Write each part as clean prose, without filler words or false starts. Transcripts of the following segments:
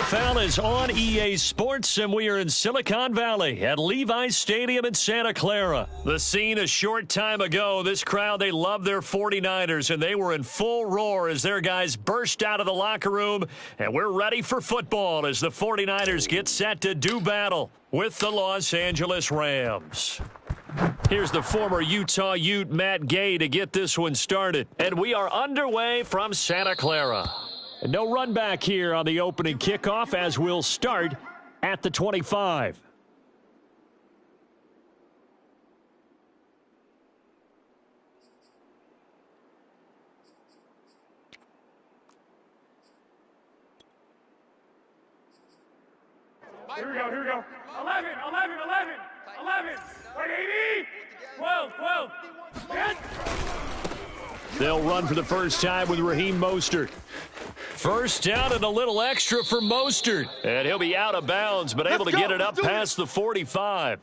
NFL is on EA Sports, and we are in Silicon Valley at Levi's Stadium in Santa Clara. The scene a short time ago, this crowd, they love their 49ers, and they were in full roar as their guys burst out of the locker room, and we're ready for football as the 49ers get set to do battle with the Los Angeles Rams. Here's the former Utah Ute, Matt Gay, to get this one started. And we are underway from Santa Clara. And no run back here on the opening kickoff as we'll start at the 25. Here we go, here we go. 11, 11, 11, 11. Wait, 80. 12, 12. 10. They'll run for the first time with Raheem Mostert. First down and a little extra for Mostert. And he'll be out of bounds, but able to get it up past the 45.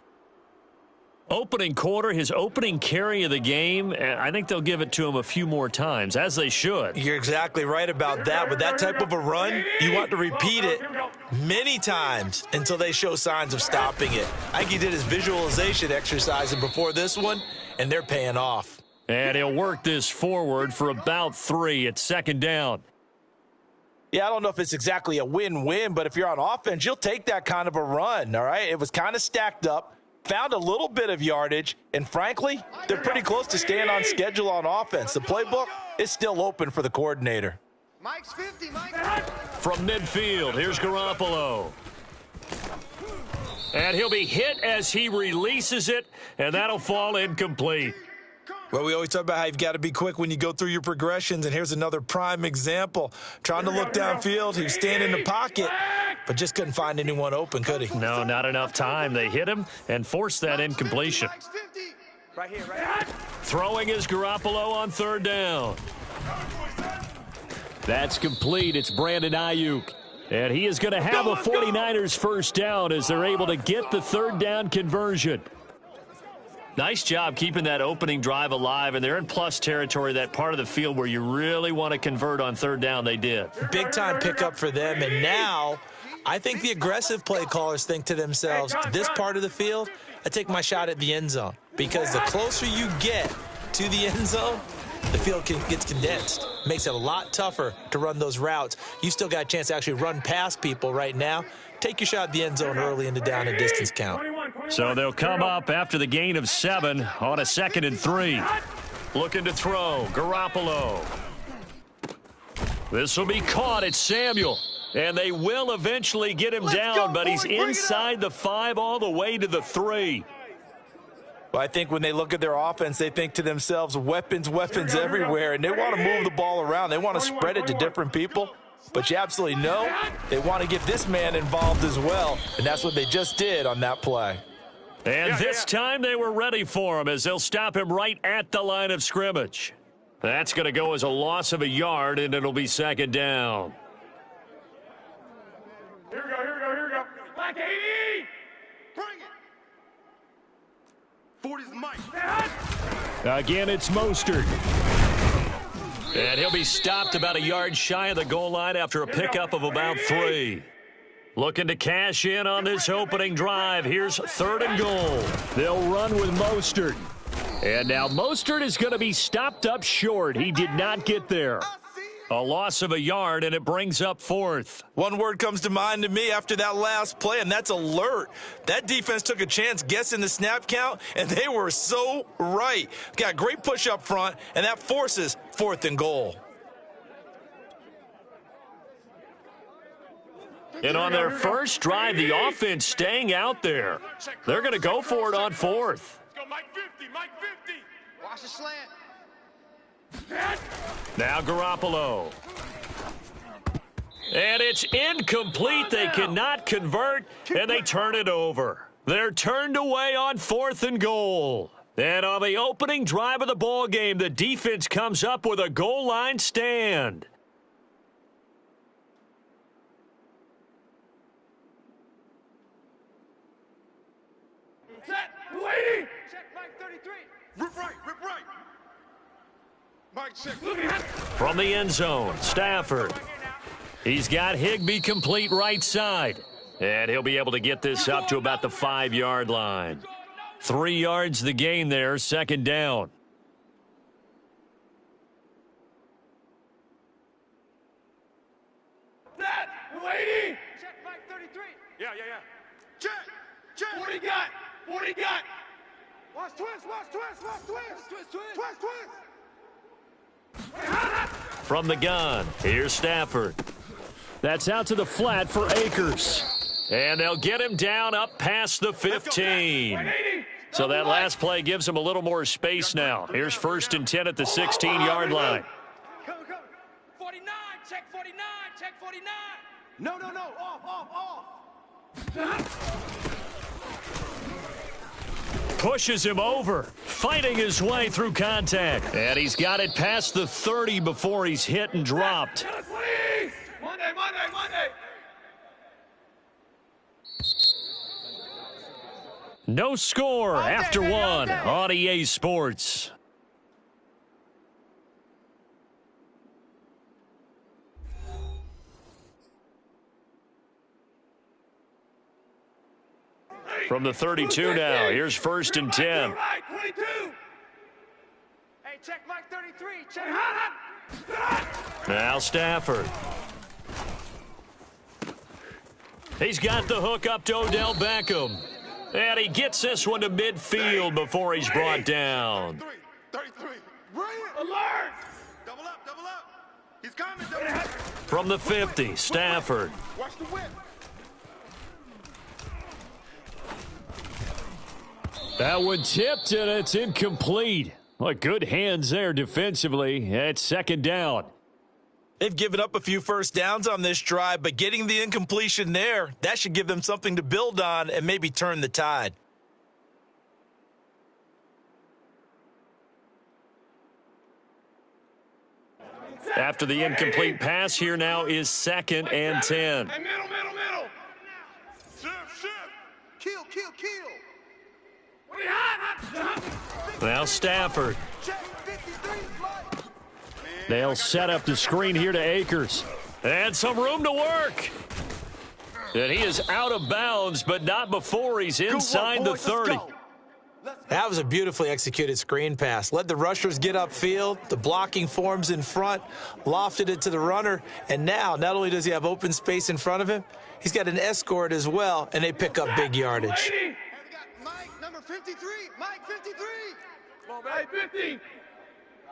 Opening quarter, his opening carry of the game, and I think they'll give it to him a few more times, as they should. You're exactly right about that. With that type of a run, you want to repeat it many times until they show signs of stopping it. I think he did his visualization exercise before this one, and they're paying off. And he'll work this forward for about 3 at second down. Yeah, I don't know if it's exactly a win-win, but if you're on offense, you'll take that kind of a run, all right? It was kind of stacked up, found a little bit of yardage, and frankly, they're pretty close to staying on schedule on offense. The playbook is still open for the coordinator. Mike's 50, Mike. From midfield, here's Garoppolo. And he'll be hit as he releases it, and that'll fall incomplete. Well, we always talk about how you've got to be quick when you go through your progressions, and here's another prime example. Trying to look downfield, he was standing in the pocket, but just couldn't find anyone open, could he? No, not enough time. They hit him and forced that incompletion. Right here, right here. Throwing is Garoppolo on third down. That's complete. It's Brandon Ayuk. And he is going to have a 49ers first down as they're able to get the third down conversion. Nice job keeping that opening drive alive, and they're in plus territory, that part of the field where you really want to convert on third down. They did. Big-time pickup for them, and now I think the aggressive play callers think to themselves, this part of the field, I take my shot at the end zone, because the closer you get to the end zone, the field gets condensed. Makes it a lot tougher to run those routes. You still got a chance to actually run past people right now. Take your shot at the end zone early in the down and distance count. So they'll come up after the gain of 7 on a 2nd and 3. Looking to throw, Garoppolo. This will be caught at Samuel. And they will eventually get him down, but he's inside the 5 all the way to the 3. Well, I think when they look at their offense, they think to themselves, weapons, weapons everywhere, and they want to move the ball around. They want to spread it to different people. But you absolutely know they want to get this man involved as well, and that's what they just did on that play. And this time they were ready for him as they'll stop him right at the line of scrimmage. That's going to go as a loss of a yard, and it'll be second down. Here we go, here we go, here we go. Black 80. Bring it. 40's Mike. Again, it's Mostert. And he'll be stopped about a yard shy of the goal line after a pickup of about 3. Looking to cash in on this opening drive. Here's 3rd and goal. They'll run with Mostert. And now Mostert is going to be stopped up short. He did not get there. A loss of a yard, and it brings up 4th. One word comes to mind to me after that last play, and that's alert. That defense took a chance guessing the snap count, and they were so right. Got a great push up front, and that forces 4th and goal. And on their first drive, the offense staying out there. They're going to go for it on 4th. Let's go, Mike 50, Mike 50. Watch the slant. Now Garoppolo. And it's incomplete. They cannot convert, and they turn it over. They're turned away on 4th and goal. And on the opening drive of the ball game, the defense comes up with a goal line stand. Set, waiting. Check Mike 33. Rip right, rip right. Mike check. From the end zone, Stafford. He's got Higbee complete right side. And he'll be able to get this up to about the 5-yard line. 3 yards the gain there, second down. That, lady. Check, Mike 33. Yeah. Check. What do you got? What do you got? Watch twist. From the gun, here's Stafford. That's out to the flat for Akers. And they'll get him down up past the 15. So that last play gives him a little more space now. Here's 1st and 10 at the 16-yard line. Go. 49, check 49, check 49. No. Off. Pushes him over, fighting his way through contact. And he's got it past the 30 before he's hit and dropped. Monday. No score after one on EA Sports. From the 32 now, here's 1st and 10. 22. Hey, check Mike 33. Check. Now Stafford. He's got the hook up to Odell Beckham. And he gets this one to midfield before he's brought down. 33. Bring it. Alert. Double up. He's coming. Double up. From the 50, Stafford. Watch the whip. That one tipped and it's incomplete. Well, good hands there defensively. It's second down. They've given up a few first downs on this drive, but getting the incompletion there, that should give them something to build on and maybe turn the tide. After the incomplete pass, here now is 2nd and 10. Hey, middle. Shift. Kill. Now Stafford. Check 53. Mike. They'll set up the screen here to Akers. And some room to work. And he is out of bounds, but not before he's inside the 30. That was a beautifully executed screen pass. Let the rushers get upfield. The blocking forms in front, lofted it to the runner, and now not only does he have open space in front of him, he's got an escort as well, and they pick up big yardage. Hey, we got Mike, number 53. Mike 53. Come on, man. 50.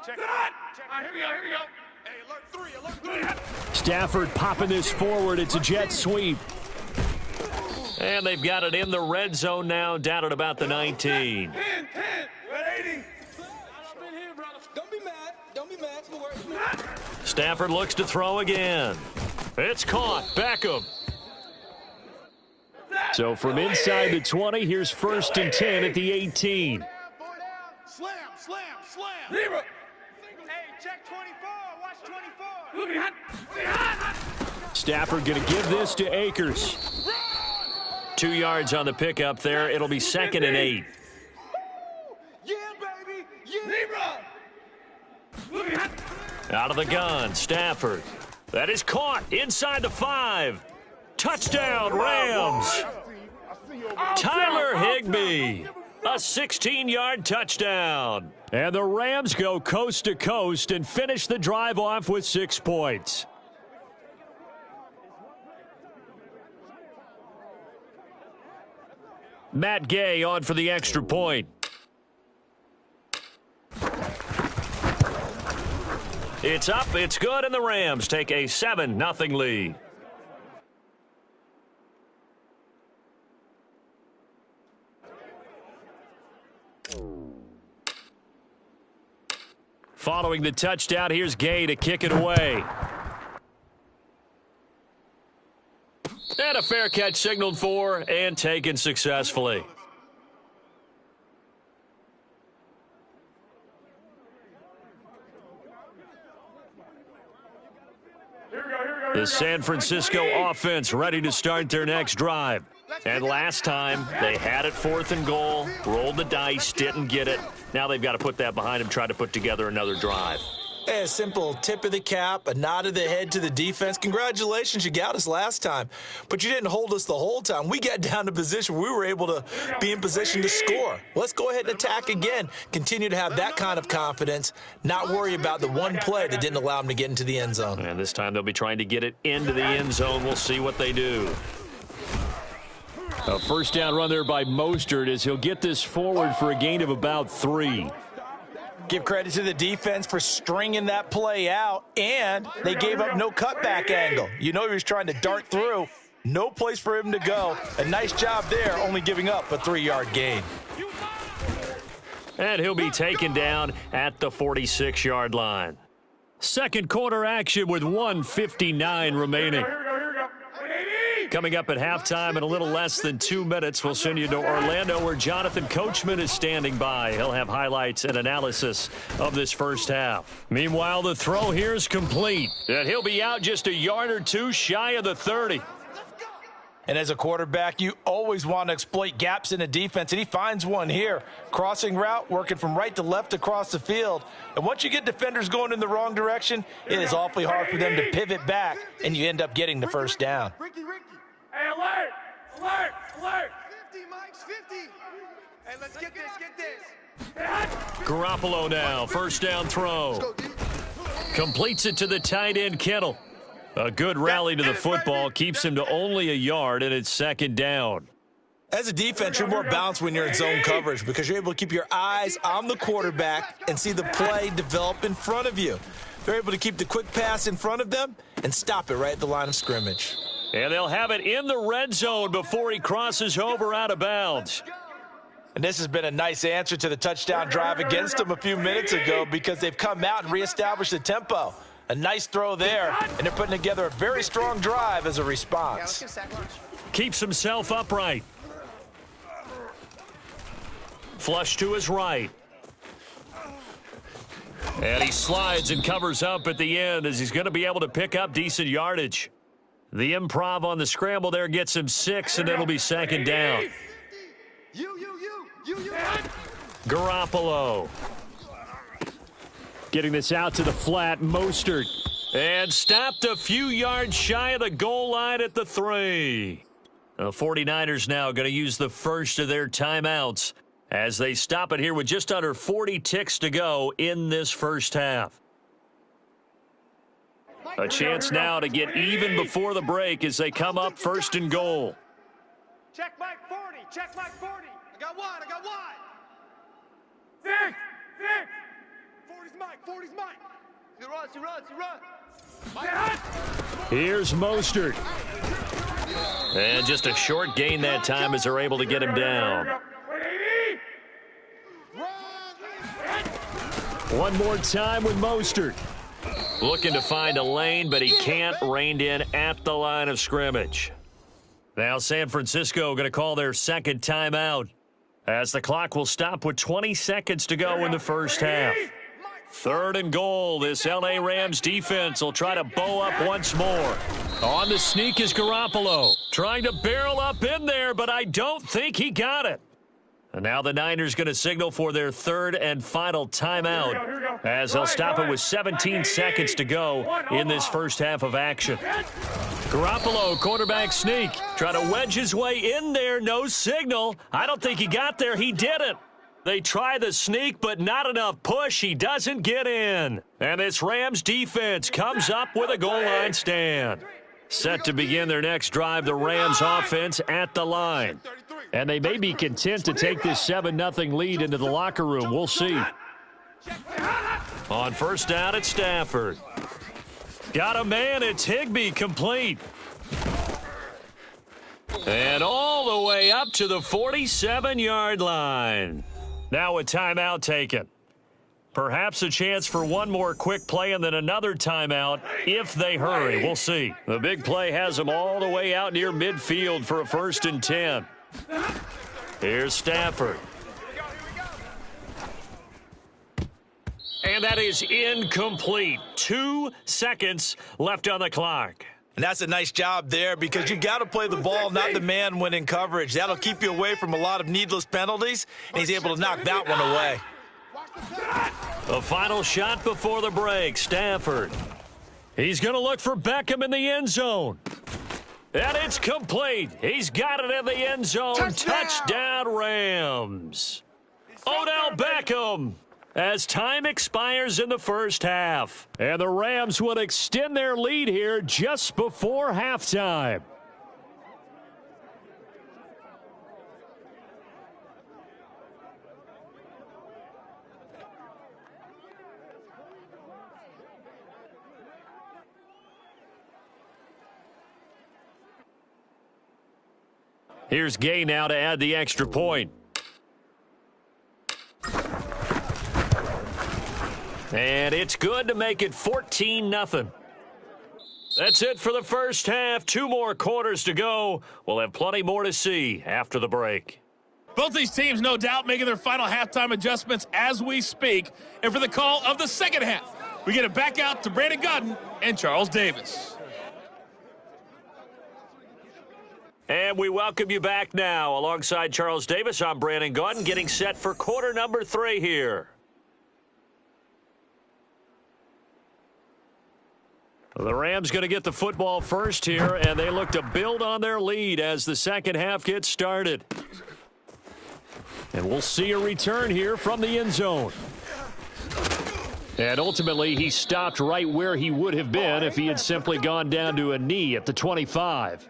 Check. All right, here we go. Hey, alert 3. Stafford popping this forward. It's a jet sweep. And they've got it in the red zone now, down at about the 19. 10. 180. Don't be mad. Stafford looks to throw again. It's caught. Beckham. So from inside the 20, here's 1st and 10 at the 18. Slam. Zero. Hey, check 24. Watch 24. Look at that. Stafford going to give this to Akers. 2 yards on the pickup there. It'll be 2nd and 8. Yeah, baby. Yeah. Zero. Look at that. Out of the gun, Stafford. That is caught inside the 5. Touchdown, Rams. Tyler Higbee. A 16-yard touchdown. And the Rams go coast to coast and finish the drive off with 6 points. Matt Gay on for the extra point. It's up, it's good, and the Rams take a 7-0 lead. Following the touchdown, here's Gay to kick it away. And a fair catch signaled for and taken successfully. The San Francisco offense ready to start their next drive. And last time, they had it 4th and goal, rolled the dice, didn't get it. Now they've got to put that behind them, try to put together another drive. Hey, a simple tip of the cap, a nod of the head to the defense. Congratulations, you got us last time. But you didn't hold us the whole time. We got down to position where we were able to be in position to score. Let's go ahead and attack again. Continue to have that kind of confidence, not worry about the one play that didn't allow them to get into the end zone. And this time they'll be trying to get it into the end zone. We'll see what they do. A first down run there by Mostert as he'll get this forward for a gain of about 3. Give credit to the defense for stringing that play out, and they gave up no cutback angle. You know he was trying to dart through. No place for him to go. A nice job there, only giving up a 3-yard gain. And he'll be taken down at the 46-yard line. Second quarter action with 1:59 remaining. Coming up at halftime in a little less than 2 minutes, we'll send you to Orlando where Jonathan Coachman is standing by. He'll have highlights and analysis of this first half. Meanwhile, the throw here is complete, and he'll be out just a yard or two shy of the 30. And as a quarterback, you always want to exploit gaps in a defense, and he finds one here. Crossing route, working from right to left across the field. And once you get defenders going in the wrong direction, it is awfully hard for them to pivot back, and you end up getting the first down. Hey, alert! Alert! Alert! 50, Mike's 50. Hey, let's get this. Garoppolo now, first down throw. Completes it to the tight end, Kittle. A good rally to the football keeps him to only a yard, and it's second down. As a defense, you're more balanced when you're in zone coverage because you're able to keep your eyes on the quarterback and see the play develop in front of you. They're able to keep the quick pass in front of them and stop it right at the line of scrimmage. And they'll have it in the red zone before he crosses over out of bounds. And this has been a nice answer to the touchdown drive against them a few minutes ago because they've come out and reestablished the tempo. A nice throw there, and they're putting together a very strong drive as a response. Keeps himself upright. Flush to his right. And he slides and covers up at the end as he's going to be able to pick up decent yardage. The improv on the scramble there gets him 6, and it'll be second down. Garoppolo. Getting this out to the flat, Mostert. And stopped a few yards shy of the goal line at the 3. The 49ers now going to use the first of their timeouts as they stop it here with just under 40 ticks to go in this first half. A chance now to get even before the break as they come up first and goal. Check Mike 40. Check Mike 40. I got wide. 6! 40's Mike. 40's Mike. He runs. Here's Mostert. And just a short gain that time as they're able to get him down. One more time with Mostert. Looking to find a lane, but he can't. Reined in at the line of scrimmage. Now San Francisco going to call their second timeout as the clock will stop with 20 seconds to go in the first half. Third and goal. This L.A. Rams defense will try to bow up once more. On the sneak is Garoppolo. Trying to barrel up in there, but I don't think he got it. And now the Niners going to signal for their third and final timeout as they'll stop it with 17 seconds to go in this first half of action. Garoppolo, quarterback sneak. Try to wedge his way in there. No signal. I don't think he got there. He didn't. They try the sneak, but not enough push. He doesn't get in. And this Rams defense comes up with a goal line stand. Set to begin their next drive, the Rams offense at the line. And they may be content to take this 7-0 lead into the locker room. We'll see. On first down, it's Stafford. Got a man, it's Higbee, complete. And all the way up to the 47-yard line. Now a timeout taken. Perhaps a chance for one more quick play and then another timeout if they hurry. We'll see. The big play has them all the way out near midfield for a 1st and 10. Here's Stafford. And that is incomplete. 2 seconds left on the clock. And that's a nice job there because you got to play the ball, not the man when in coverage. That'll keep you away from a lot of needless penalties, and he's able to knock that one away. The final shot before the break, Stafford. He's going to look for Beckham in the end zone. And it's complete. He's got it in the end zone. Touchdown Rams. Odell Beckham as time expires in the first half. And the Rams would extend their lead here just before halftime. Here's Gay now to add the extra point. And it's good to make it 14-0. That's it for the first half. 2 more quarters to go. We'll have plenty more to see after the break. Both these teams, no doubt, making their final halftime adjustments as we speak. And for the call of the second half, we get it back out to Brandon Gaudin and Charles Davis. And we welcome you back now. Alongside Charles Davis, I'm Brandon Gaudin, getting set for quarter number 3 here. The Rams going to get the football first here, and they look to build on their lead as the second half gets started. And we'll see a return here from the end zone. And ultimately, he stopped right where he would have been if he had simply gone down to a knee at the 25.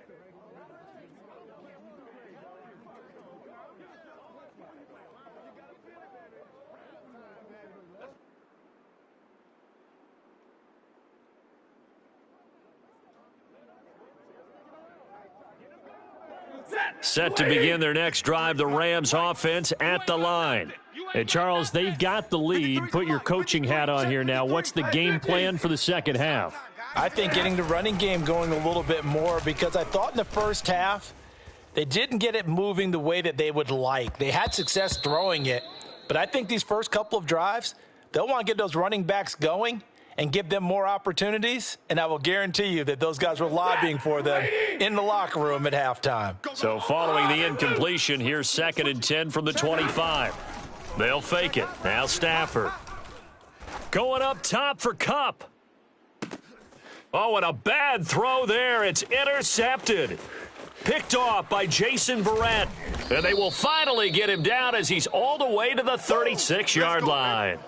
Set to begin their next drive, the Rams offense at the line. And Charles, they've got the lead. Put your coaching hat on here now. What's the game plan for the second half? I think getting the running game going a little bit more, because I thought in the first half they didn't get it moving the way that they would like. They had success throwing it, but I think these first couple of drives, they'll want to get those running backs going and give them more opportunities, and I will guarantee you that those guys were lobbying for them in the locker room at halftime. So following the incompletion, here's 2nd and 10 from the 25. They'll fake it. Now Stafford. Going up top for Kupp. Oh, and a bad throw there. It's intercepted. Picked off by Jason Verrett. And they will finally get him down as he's all the way to the 36-yard line.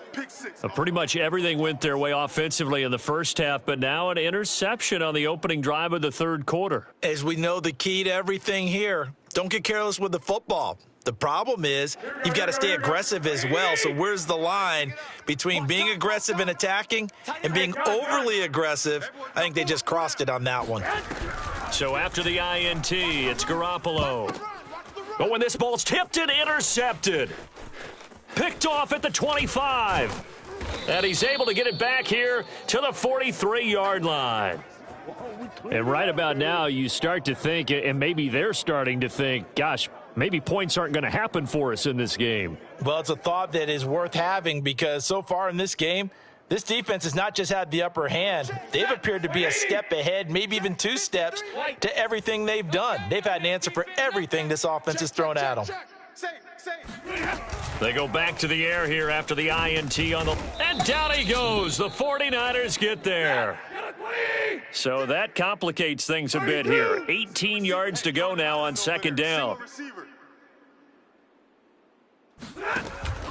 Pretty much everything went their way offensively in the first half, but now an interception on the opening drive of the third quarter. As we know, the key to everything here, don't get careless with the football. The problem is you've got to stay aggressive as well. So where's the line between being aggressive and attacking and being overly aggressive? I think they just crossed it on that one. So after the INT, it's Garoppolo. But when this ball's tipped and intercepted. Picked off at the 25. And he's able to get it back here to the 43-yard line. And right about now, you start to think, and maybe they're starting to think, gosh, maybe points aren't going to happen for us in this game. Well, it's a thought that is worth having, because so far in this game, this defense has not just had the upper hand. They've appeared to be a step ahead, maybe even 2 steps, to everything they've done. They've had an answer for everything this offense has thrown at them. They go back to the air here after the INT on the... And down he goes. The 49ers get there. So that complicates things a bit here. 18 yards to go now on 2nd down.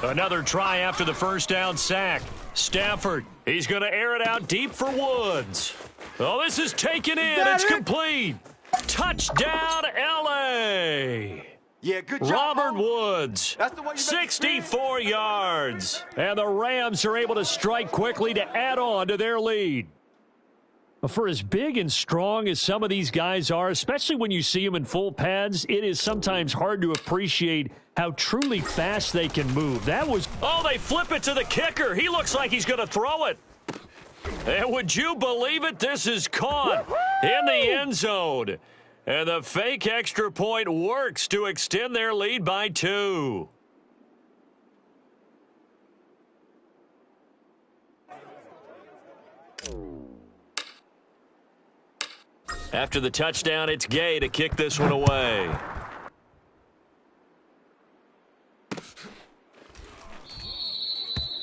Another try after the first down sack. Stafford, he's going to air it out deep for Woods. Oh, this is taken in. It's complete. Touchdown, L.A. Yeah, good job. Robert Woods, 64 yards. And the Rams are able to strike quickly to add on to their lead. For as big and strong as some of these guys are, especially when you see them in full pads, it is sometimes hard to appreciate how truly fast they can move. That was... Oh, they flip it to the kicker. He looks like he's going to throw it. And would you believe it? This is caught in the end zone. And the fake extra point works to extend their lead by 2. After the touchdown, it's Gay to kick this one away.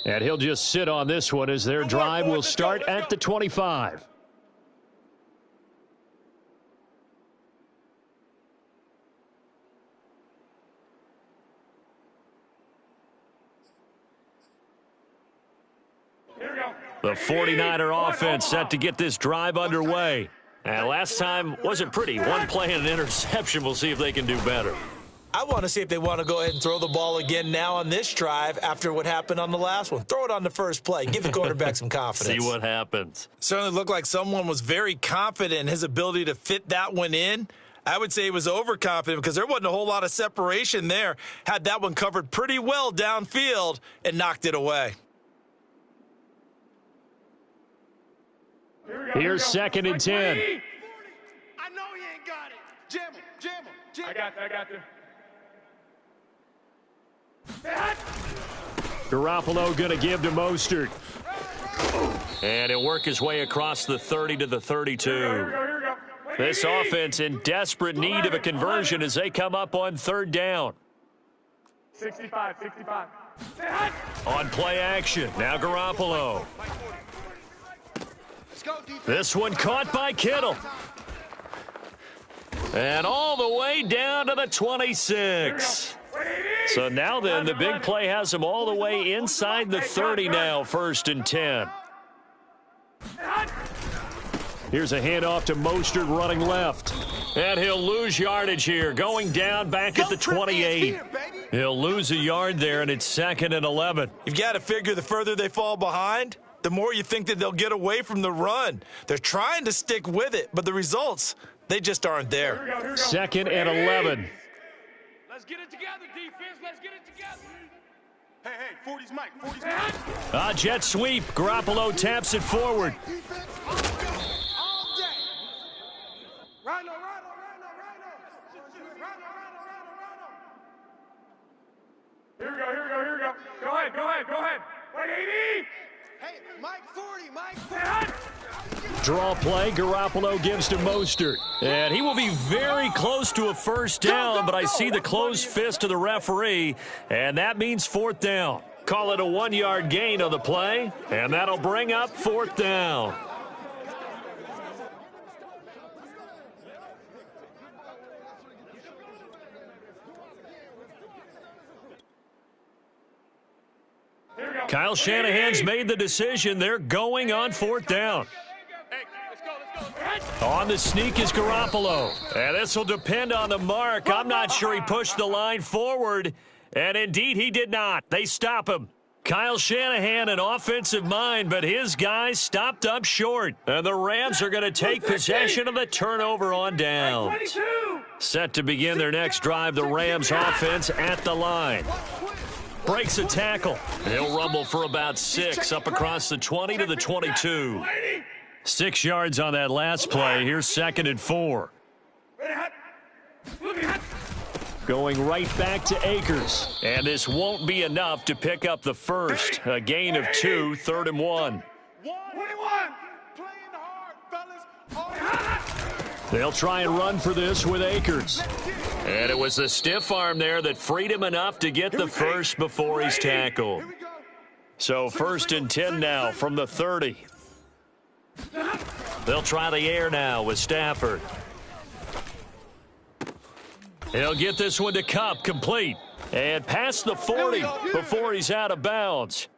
And he'll just sit on this one as their drive will start at the 25. The 49er offense set to get this drive underway. And last time wasn't pretty. One play and an interception. We'll see if they can do better. I want to see if they want to go ahead and throw the ball again now on this drive after what happened on the last one. Throw it on the first play. Give the quarterback some confidence. See what happens. Certainly looked like someone was very confident in his ability to fit that one in. I would say he was overconfident because there wasn't a whole lot of separation there. Had that one covered pretty well downfield and knocked it away. Here's 2nd and 10. I know he ain't got it. Jam him, jam him, jam him. I got this. Garoppolo going to give to Mostert. And he'll work his way across the 30 to the 32. Here we go. This offense in desperate need of a conversion as they come up on 3rd down. 65. On play action, now Garoppolo. This one caught by Kittle. And all the way down to the 26. So now then, the big play has him all the way inside the 30 now, 1st and 10. Here's a handoff to Mostert running left. And he'll lose yardage here, going down back at the 28. He'll lose a yard there, and it's 2nd and 11. You've got to figure the further they fall behind, the more you think that they'll get away from the run. They're trying to stick with it, but the results, they just aren't there. 2nd and 11. Let's get it together, defense. Let's get it together. Hey, 40's Mike. 40's Mike. Jet sweep. Garoppolo taps it forward. All day. Rhino. Here we go. Go ahead. Wait, 80. Hey, Mike 40. Draw play. Garoppolo gives to Mostert. And he will be very close to a 1st down, but I see the closed fist of the referee, and that means 4th down. Call it a 1-yard gain on the play, and that'll bring up 4th down. Kyle Shanahan's made the decision. They're going on 4th down. On the sneak is Garoppolo. And this will depend on the mark. I'm not sure he pushed the line forward. And indeed, he did not. They stop him. Kyle Shanahan, an offensive mind, but his guys stopped up short. And the Rams are going to take possession of the turnover on downs. Set to begin their next drive, the Rams offense at the line. Breaks a tackle. He'll rumble for about 6 up across the 20 to the 22. 6 yards on that last play. Here's 2nd and 4. Going right back to Akers. And this won't be enough to pick up the first. A gain of 2, 3rd and 1. 21. Playing hard, fellas. They'll try and run for this with Akers. And it was the stiff arm there that freed him enough to get the first before he's tackled. So 1st and 10 now from the 30. They'll try the air now with Stafford. He'll get this one to Kupp, complete. And past the 40 before he's out of bounds.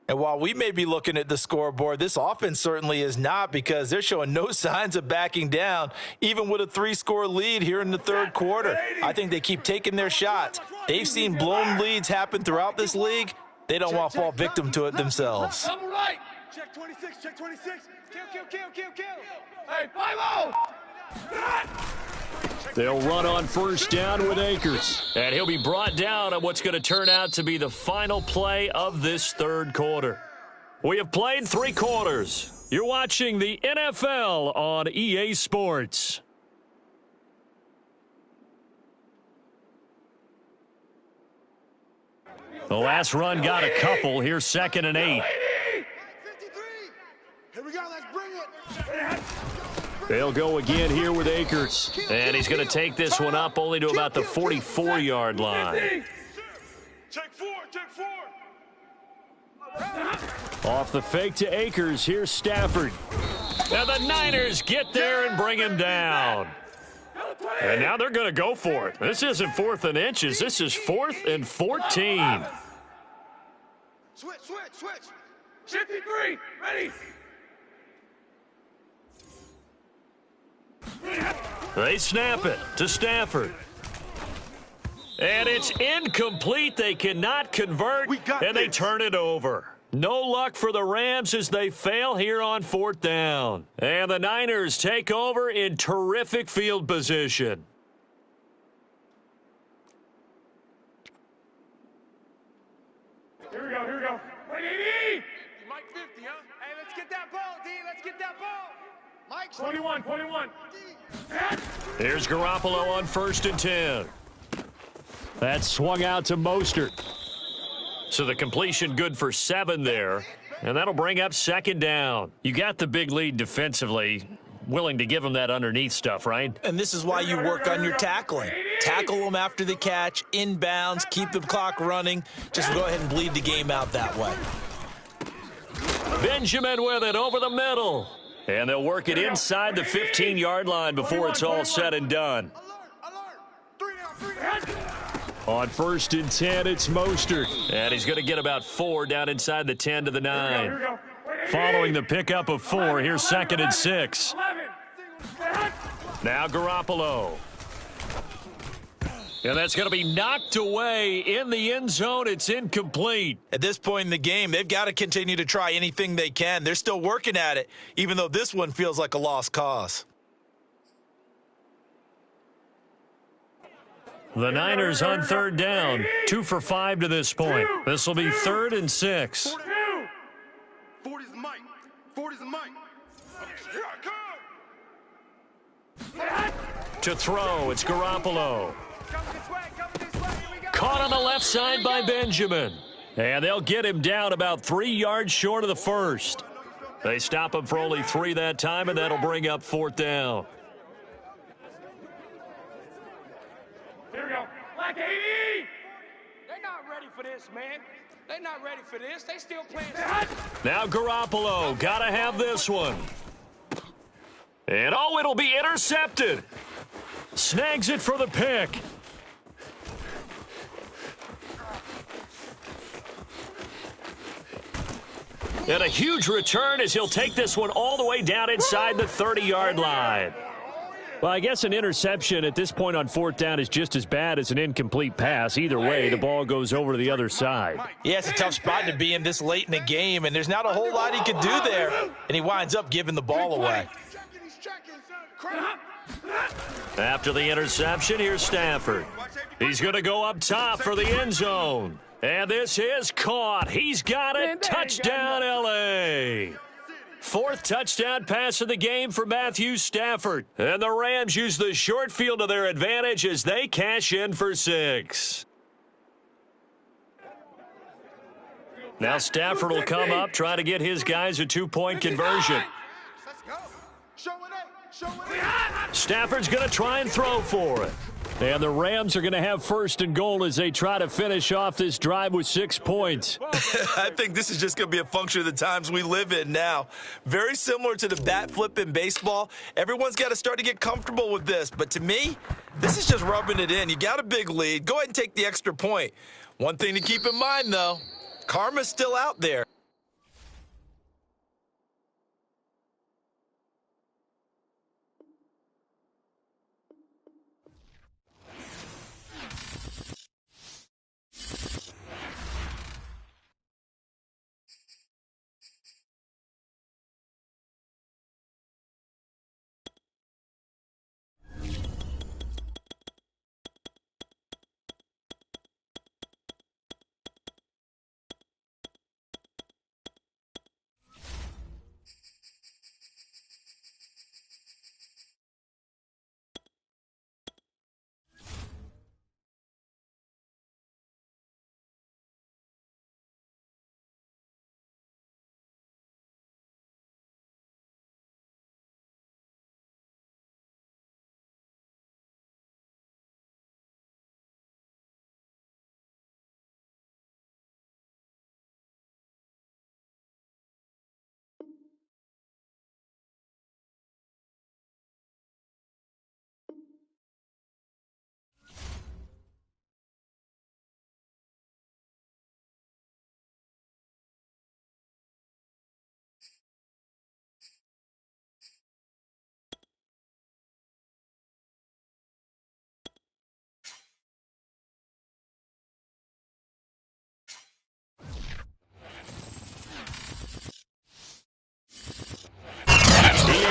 And while we may be looking at the scoreboard, this offense certainly is not, because they're showing no signs of backing down, even with a 3-score lead here in the 3rd quarter. I think they keep taking their shots. They've seen blown leads happen throughout this league. They don't want to fall victim to it themselves. Double right. Check 26. Kill. Hey, 5-0. They'll run on 1st down with Akers. And he'll be brought down on what's going to turn out to be the final play of this 3rd quarter. We have played 3 quarters. You're watching the NFL on EA Sports. The last run got a couple. Here's 2nd and 8. 53. Here we go. Let's bring it. They'll go again here with Akers. And he's going to take this one up only to about the 44-yard line. Check 4. Off the fake to Akers, here's Stafford. Now the Niners get there and bring him down. And now they're going to go for it. This isn't 4th and inches. This is 4th and 14. Switch, switch, switch. 53, ready. They snap it to Stafford. And it's incomplete. They cannot convert, and they turn it over. No luck for the Rams as they fail here on 4th down. And the Niners take over in terrific field position. Here we go, here we go. Ready, Mike 50, huh? Hey, let's get that ball, D. Let's get that ball. Mike 21, 21. Here's Garoppolo on 1st and 10. That swung out to Mostert. So the completion good for 7 there, and that'll bring up 2nd down. You got the big lead defensively, willing to give them that underneath stuff, right? And this is why you work on your tackling. Tackle them after the catch, inbounds, keep the clock running. Just go ahead and bleed the game out that way. Benjamin with it over the middle. And they'll work it inside the 15-yard line before it's all said and done. Alert, alert. 3 down. On 1st and 10, it's Mostert. And he's going to get about 4 down inside the 10 to the 9. Here we go. Following the pickup of 4, here's 2nd and 6. 11. Now Garoppolo. And that's going to be knocked away in the end zone. It's incomplete. At this point in the game, they've got to continue to try anything they can. They're still working at it, even though this one feels like a lost cause. The Niners on 3rd down, 2 for 5 to this point. This will be 3rd and 6. 40's the mic. 40's the mic. Here I come. To throw, it's Garoppolo. Come this way. Come this way. Here we go. Caught on the left side by Benjamin. And they'll get him down about 3 yards short of the first. They stop him for only 3 that time, and that'll bring up 4th down. Here we go. Black 80. They're not ready for this, man. They're not ready for this. They still playing. Now Garoppolo, gotta have this one. And oh, it'll be intercepted. Snags it for the pick. And a huge return as he'll take this one all the way down inside the 30-yard line. Well, I guess an interception at this point on 4th down is just as bad as an incomplete pass. Either way, the ball goes over to the other side. Yeah, it's a tough spot to be in this late in the game, and there's not a whole lot he could do there. And he winds up giving the ball away. After the interception, here's Stafford. He's going to go up top for the end zone. And this is caught. He's got it. Touchdown, L.A. 4th touchdown pass of the game for Matthew Stafford. And the Rams use the short field to their advantage as they cash in for 6. Now Stafford will come up, try to get his guys a 2-point conversion. Let's go. Show it up. Show it up. Stafford's going to try and throw for it. And the Rams are going to have 1st and goal as they try to finish off this drive with 6 points. I think this is just going to be a function of the times we live in now. Very similar to the bat flip in baseball. Everyone's got to start to get comfortable with this. But to me, this is just rubbing it in. You got a big lead. Go ahead and take the extra point. One thing to keep in mind, though, karma's still out there.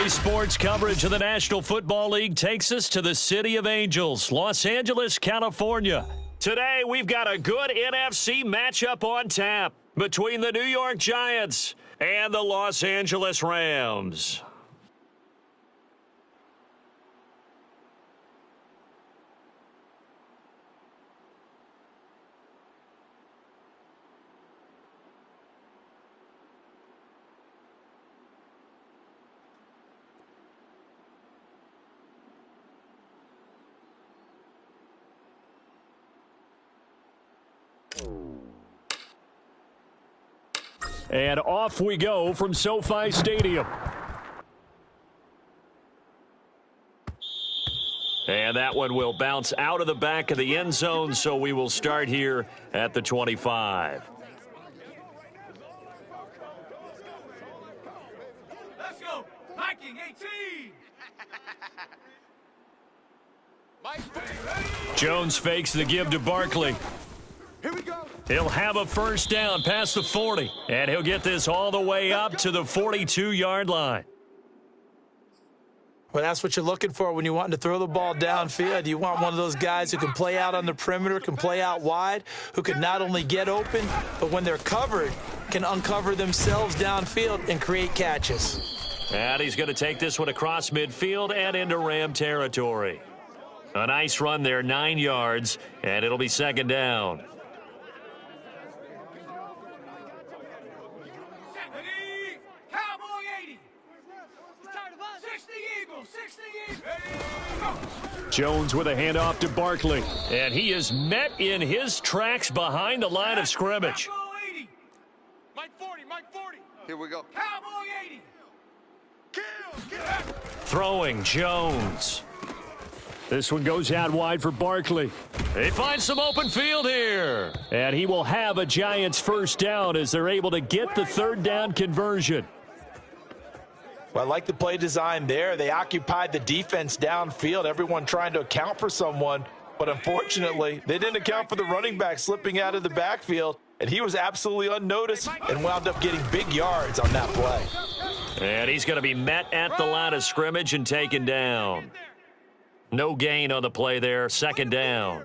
Today's sports coverage of the National Football League takes us to the City of Angels, Los Angeles, California. Today, we've got a good NFC matchup on tap between the New York Giants and the Los Angeles Rams. And off we go from SoFi Stadium. And that one will bounce out of the back of the end zone, so we will start here at the 25. Let's go. Viking 18. Jones fakes the give to Barkley. Here we go. He'll have a first down past the 40, and he'll get this all the way up to the 42-yard line. Well, that's what you're looking for when you're wanting to throw the ball downfield. You want one of those guys who can play out on the perimeter, can play out wide, who can not only get open, but when they're covered, can uncover themselves downfield and create catches. And he's going to take this one across midfield and into Ram territory. A nice run there, 9 yards, and it'll be second down. Jones with a handoff to Barkley. And he is met in his tracks behind the line of scrimmage. Mike 40, Mike 40. Here we go. Cowboy 80. Kill. Throwing Jones. This one goes out wide for Barkley. He finds some open field here. And he will have a Giants first down as they're able to get the third down conversion. Well, I like the play design there. They occupied the defense downfield, everyone trying to account for someone. But unfortunately, they didn't account for the running back slipping out of the backfield, and he was absolutely unnoticed and wound up getting big yards on that play. And he's going to be met at the line of scrimmage and taken down. No gain on the play there, second down.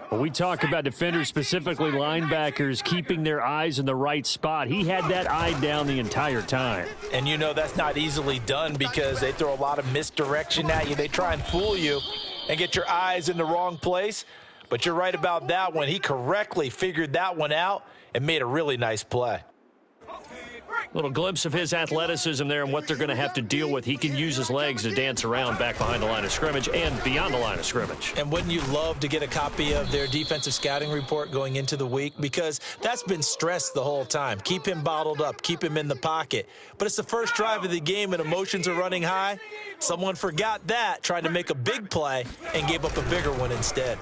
When we talk about defenders, specifically linebackers, keeping their eyes in the right spot, he had that eye down the entire time. And you know that's not easily done because they throw a lot of misdirection at you. They try and fool you and get your eyes in the wrong place. But you're right about that one. He correctly figured that one out and made a really nice play. Little glimpse of his athleticism there and what they're going to have to deal with. He can use his legs to dance around back behind the line of scrimmage and beyond the line of scrimmage. And wouldn't you love to get a copy of their defensive scouting report going into the week? Because that's been stressed the whole time. Keep him bottled up. Keep him in the pocket. But it's the first drive of the game and emotions are running high. Someone forgot that, trying to make a big play, and gave up a bigger one instead.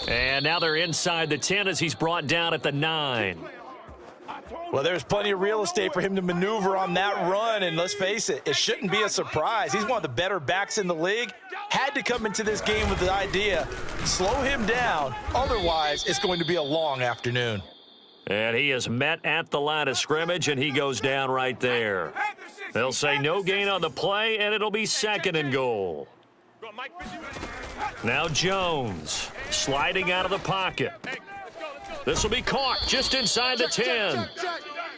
And now they're inside the 10 as he's brought down at the 9. Well, there's plenty of real estate for him to maneuver on that run, and let's face it, it shouldn't be a surprise. He's one of the better backs in the league. Had to come into this game with the idea, slow him down, otherwise it's going to be a long afternoon. And he is met at the line of scrimmage, and he goes down right there. They'll say no gain on the play, and it'll be second and goal. Now Jones sliding out of the pocket. This will be caught just inside the 10.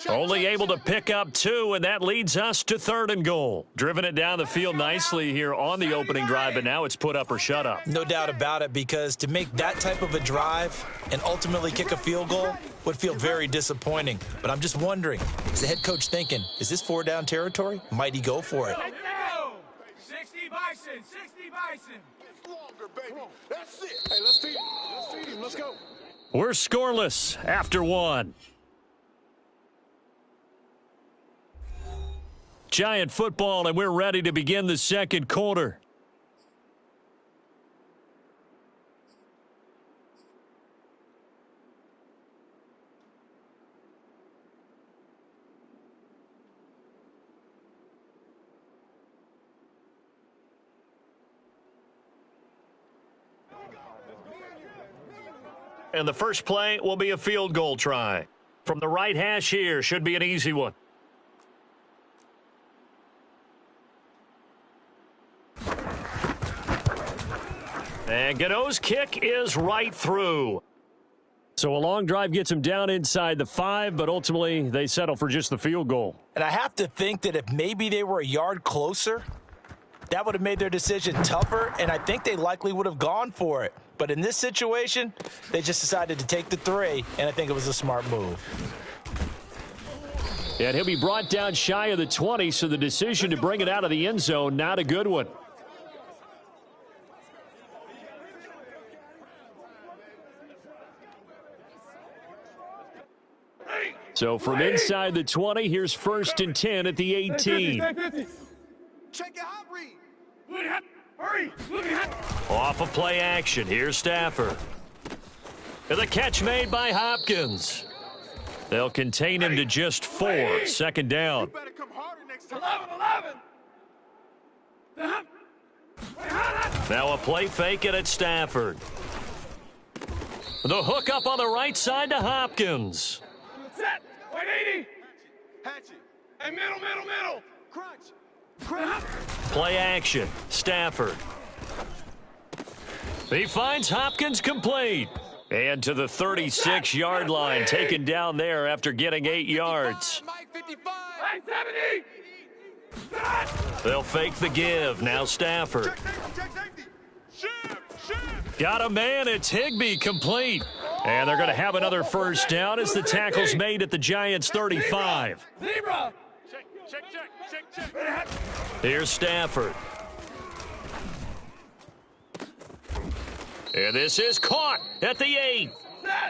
Only able to pick up 2, and that leads us to third and goal. Driven it down the field nicely here on the opening drive, but now it's put up or shut up. No doubt about it, because to make that type of a drive and ultimately kick a field goal would feel very disappointing. But I'm just wondering, is the head coach thinking, is this 4-down territory? Might he go for it? 60 Bison, 60 Bison. Baby. That's it. Hey, let's feed him. Let's feed him. Let's go. We're scoreless after 1. Giant football, and we're ready to begin the second quarter. And the first play will be a field goal try. From the right hash here, should be an easy one. And Gano's kick is right through. So a long drive gets him down inside the 5, but ultimately they settle for just the field goal. And I have to think that if maybe they were a yard closer, that would have made their decision tougher, and I think they likely would have gone for it. But in this situation, they just decided to take the 3, and I think it was a smart move. And he'll be brought down shy of the 20, so the decision to bring it out of the end zone, not a good one. So from inside the 20, here's 1st and 10 at the 18. Check it out, Reed. Hurry! Off of play action, here's Stafford. And the catch made by Hopkins. They'll contain him to just 4. 2nd down. Better come harder next time. 11. Now a play fake it at Stafford. The hook up on the right side to Hopkins. Set. 180. Hatchet. Hey, middle. Crunch. Play action, Stafford. He finds Hopkins complete. And to the 36-yard line, taken down there after getting 8 yards. Mike 55. 70. They'll fake the give. Now Stafford. Check safety. Shift. Got a man. It's Higbee complete. And they're going to have another 1st down as the tackle's made at the Giants' 35. Zebra. Check. Here's Stafford. And this is caught at the 8.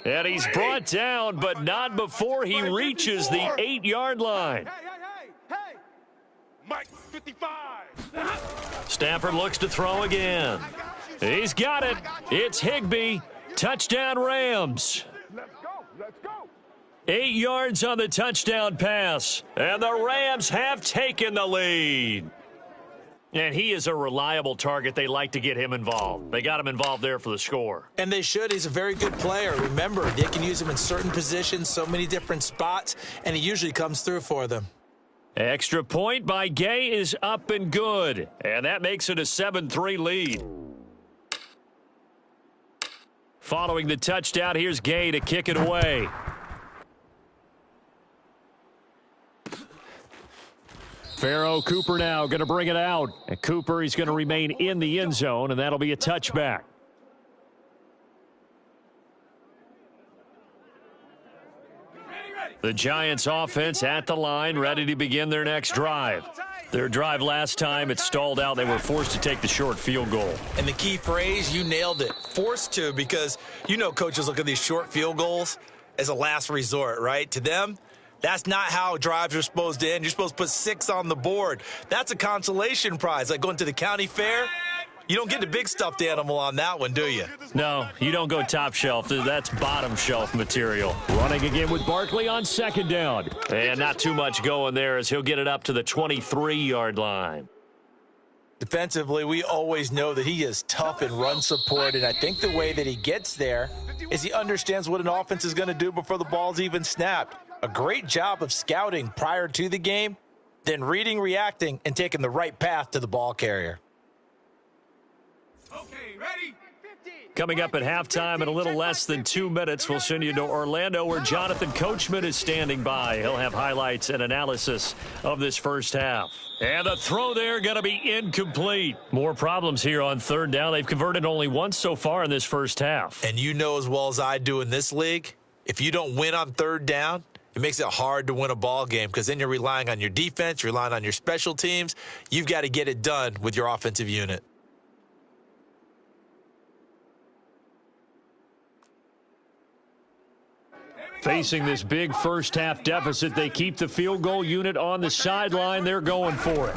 And he's brought down, but not before he reaches the 8-yard line. Hey. Mike 55. Stafford looks to throw again. He's got it. It's Higbee. Touchdown Rams. Let's go. 8 yards on the touchdown pass. And the Rams have taken the lead. And he is a reliable target. They like to get him involved. They got him involved there for the score. And they should. He's a very good player. Remember, they can use him in certain positions, so many different spots, and he usually comes through for them. Extra point by Gay is up and good. And that makes it a 7-3 lead. Following the touchdown, here's Gay to kick it away. Pharaoh Cooper now going to bring it out. And Cooper, he's going to remain in the end zone, and that'll be a touchback. The Giants offense at the line, ready to begin their next drive. Their drive last time, it stalled out. They were forced to take the short field goal. And the key phrase, you nailed it, forced to, because you know coaches look at these short field goals as a last resort, right? To them, that's not how drives are supposed to end. You're supposed to put 6 on the board. That's a consolation prize, like going to the county fair. You don't get the big stuffed animal on that one, do you? No, you don't go top shelf. That's bottom shelf material. Running again with Barkley on 2nd down. And not too much going there as he'll get it up to the 23-yard line. Defensively, we always know that he is tough in run support, and I think the way that he gets there is he understands what an offense is going to do before the ball's even snapped. A great job of scouting prior to the game, then reading, reacting, and taking the right path to the ball carrier. Okay, ready? Coming up at halftime in a little less than 2 minutes, we'll send you to Orlando where Jonathan Coachman is standing by. He'll have highlights and analysis of this first half. And the throw there going to be incomplete. More problems here on 3rd down. They've converted only once so far in this first half. And you know as well as I do in this league, if you don't win on 3rd down, it makes it hard to win a ball game because then you're relying on your defense, you're relying on your special teams. You've got to get it done with your offensive unit. Facing this big first half deficit, they keep the field goal unit on the sideline. They're going for it.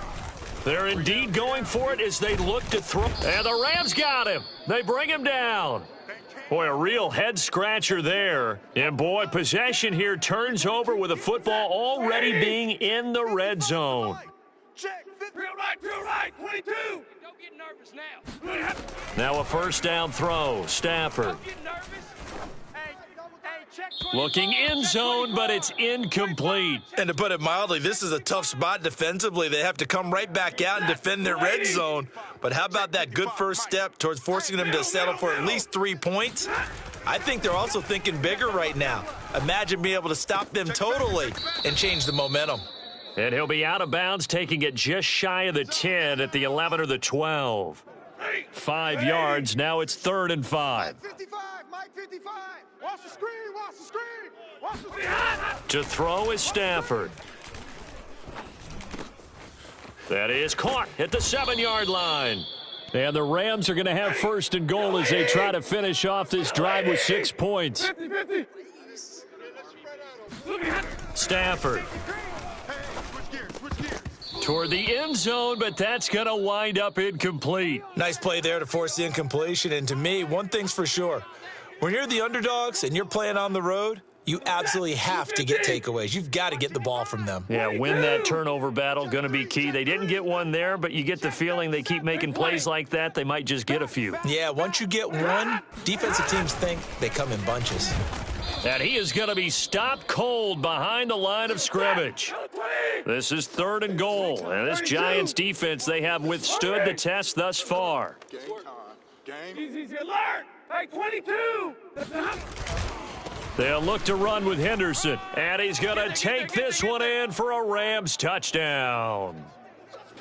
They're indeed going for it as they look to throw. And the Rams got him. They bring him down. Boy, a real head-scratcher there. And, boy, possession here turns over with the football already being in the red zone. Check. Real right, 22. Don't get nervous now. Now a 1st down throw. Stafford. Don't get nervous. Hey, check Looking end zone, but it's incomplete. And to put it mildly, this is a tough spot defensively. They have to come right back out and defend their red zone. But how about that good first step towards forcing them to settle for at least 3 points? I think they're also thinking bigger right now. Imagine being able to stop them totally and change the momentum. And he'll be out of bounds, taking it just shy of the 10 at the 11 or the 12. 5 yards. Now it's 3rd and 5. 55, Mike 55. Watch the screen, watch the screen. Watch the screen. To throw is Stafford. That is caught at the 7-yard line. And the Rams are going to have 1st and goal as they try to finish off this drive with 6 points. 50-50. Stafford toward the end zone, but that's going to wind up incomplete. Nice play there to force the incompletion. And to me, one thing's for sure. When you're the underdogs and you're playing on the road, you absolutely have to get takeaways. You've got to get the ball from them. Yeah, win that turnover battle, going to be key. They didn't get one there, but you get the feeling they keep making plays like that, they might just get a few. Yeah, once you get one, defensive teams think they come in bunches. And he is going to be stopped cold behind the line of scrimmage. This is 3rd and goal. And this Giants defense, they have withstood the test thus far. Easy, alert. Hey, 22. They'll look to run with Henderson. And he's going to take this one in for a Rams touchdown.